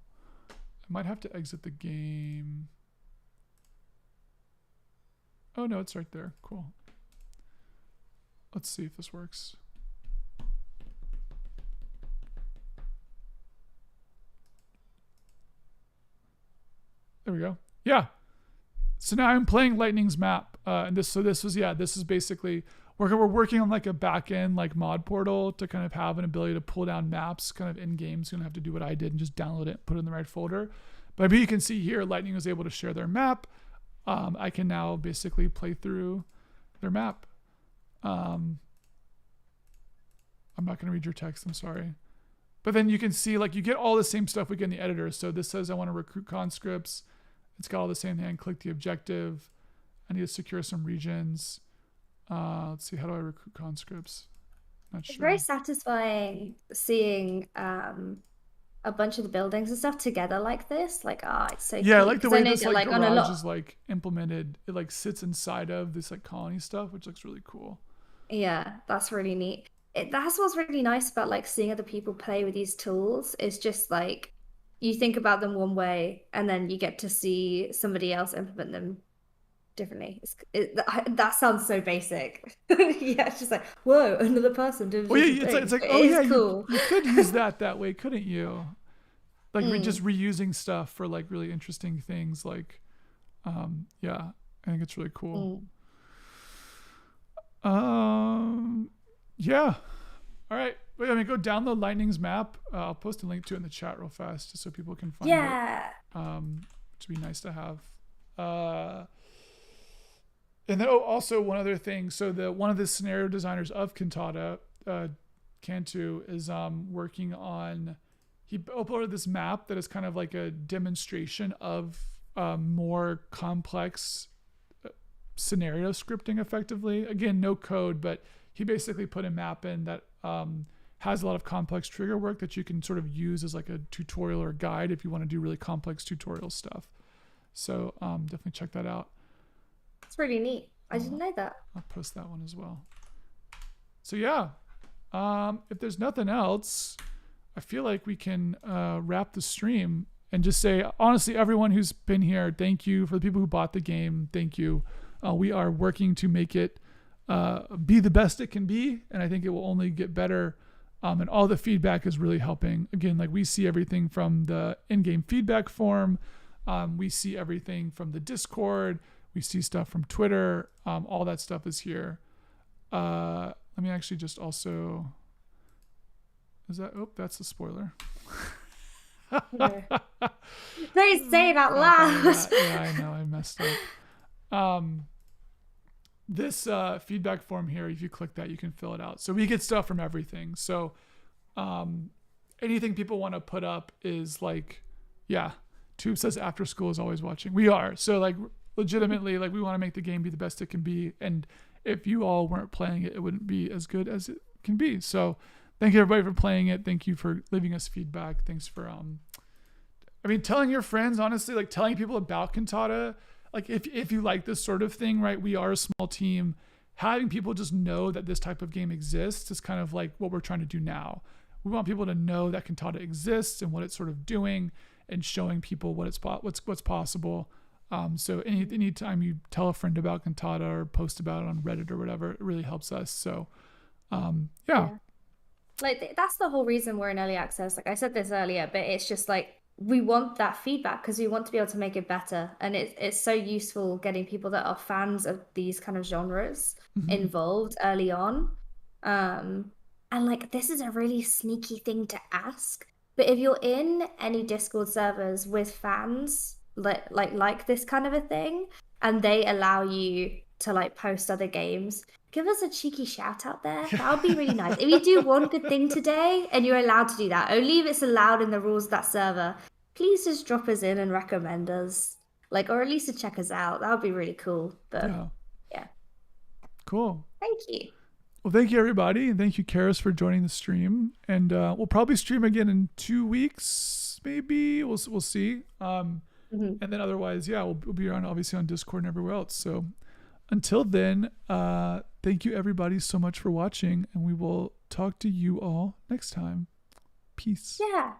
I might have to exit the game. Oh no, it's right there. Cool. Let's see if this works. There we go. Yeah. So now I'm playing Lightning's map, and this is basically we're working on like a back end like mod portal to kind of have an ability to pull down maps kind of in game. So you don't have to do what I did and just download it, put it in the right folder. But you can see here, Lightning was able to share their map. I can now basically play through their map. I'm not going to read your text. I'm sorry. But then you can see like you get all the same stuff we get in the editor. So this says I want to recruit conscripts. It's got all the same thing. Click the objective. I need to secure some regions. Let's see. How do I recruit conscripts? Not It's sure. very satisfying seeing a bunch of the buildings and stuff together like this. Like, it's so Yeah, I cute. like the Because I way know this that like like on a garage lot. is like implemented. It like sits inside of this like colony stuff, which looks really cool. Yeah, that's really neat. That's what's really nice about like seeing other people play with these tools. It's just like you think about them one way and then you get to see somebody else implement them differently. That sounds so basic. Yeah, it's just like, whoa, another person did a Oh yeah, different thing. it's like But oh it is yeah, cool. you could use that way, couldn't you? Like just Mm, reusing stuff for like really interesting things. Like yeah, I think it's really cool. mm. Um, yeah. All right. Wait, I mean, go download Lightning's map. I'll post a link to it in the chat real fast, just so people can find it. Yeah. Which would be nice to have. Uh, and then also one other thing. So the one of the scenario designers of Cantata, Cantu, is working on. He uploaded this map that is kind of like a demonstration of more complex scenario scripting effectively. Again, no code, but he basically put a map in that has a lot of complex trigger work that you can sort of use as like a tutorial or guide if you want to do really complex tutorial stuff. So definitely check that out. It's really neat. I didn't know that. I'll post that one as well. So yeah, if there's nothing else, I feel like we can wrap the stream and just say, honestly, everyone who's been here, thank you. For the people who bought the game, thank you. We are working to make it be the best it can be, and I think it will only get better. And all the feedback is really helping. Again, like we see everything from the in-game feedback form. We see everything from the Discord. We see stuff from Twitter. All that stuff is here. Let me actually just also... Is that... Oh, that's a spoiler. Don't say that loud. Yeah, I know. I messed up. This feedback form here, if you click that, you can fill it out. So we get stuff from everything. So anything people want to put up is like, yeah, Tube says after school is always watching. We are. So like legitimately, like we want to make the game be the best it can be. And if you all weren't playing it, it wouldn't be as good as it can be. So thank you everybody for playing it. Thank you for leaving us feedback. Thanks for, I mean, telling your friends, honestly, like telling people about Cantata. Like if you like this sort of thing, right? We are a small team. Having people just know that this type of game exists is kind of like what we're trying to do now. We want people to know that Cantata exists and what it's sort of doing, and showing people what's possible. So any time you tell a friend about Cantata or post about it on Reddit or whatever, it really helps us. So yeah. Like that's the whole reason we're in early access. Like I said this earlier, but it's just like we want that feedback because we want to be able to make it better, and it's so useful getting people that are fans of these kind of genres involved early on. And like this is a really sneaky thing to ask, but if you're in any Discord servers with fans like this kind of a thing, and they allow you to like post other games, give us a cheeky shout out there. That would be really nice. If you do one good thing today and you're allowed to do that, only if it's allowed in the rules of that server, please just drop us in and recommend us. Like, or at least to check us out. That would be really cool. But yeah. Cool. Thank you. Well, thank you everybody, and thank you, Karis, for joining the stream. And we'll probably stream again in 2 weeks, maybe. We'll see. And then otherwise, yeah, we'll be around obviously on Discord and everywhere else. So until then, thank you everybody so much for watching, and we will talk to you all next time. Peace. Yeah.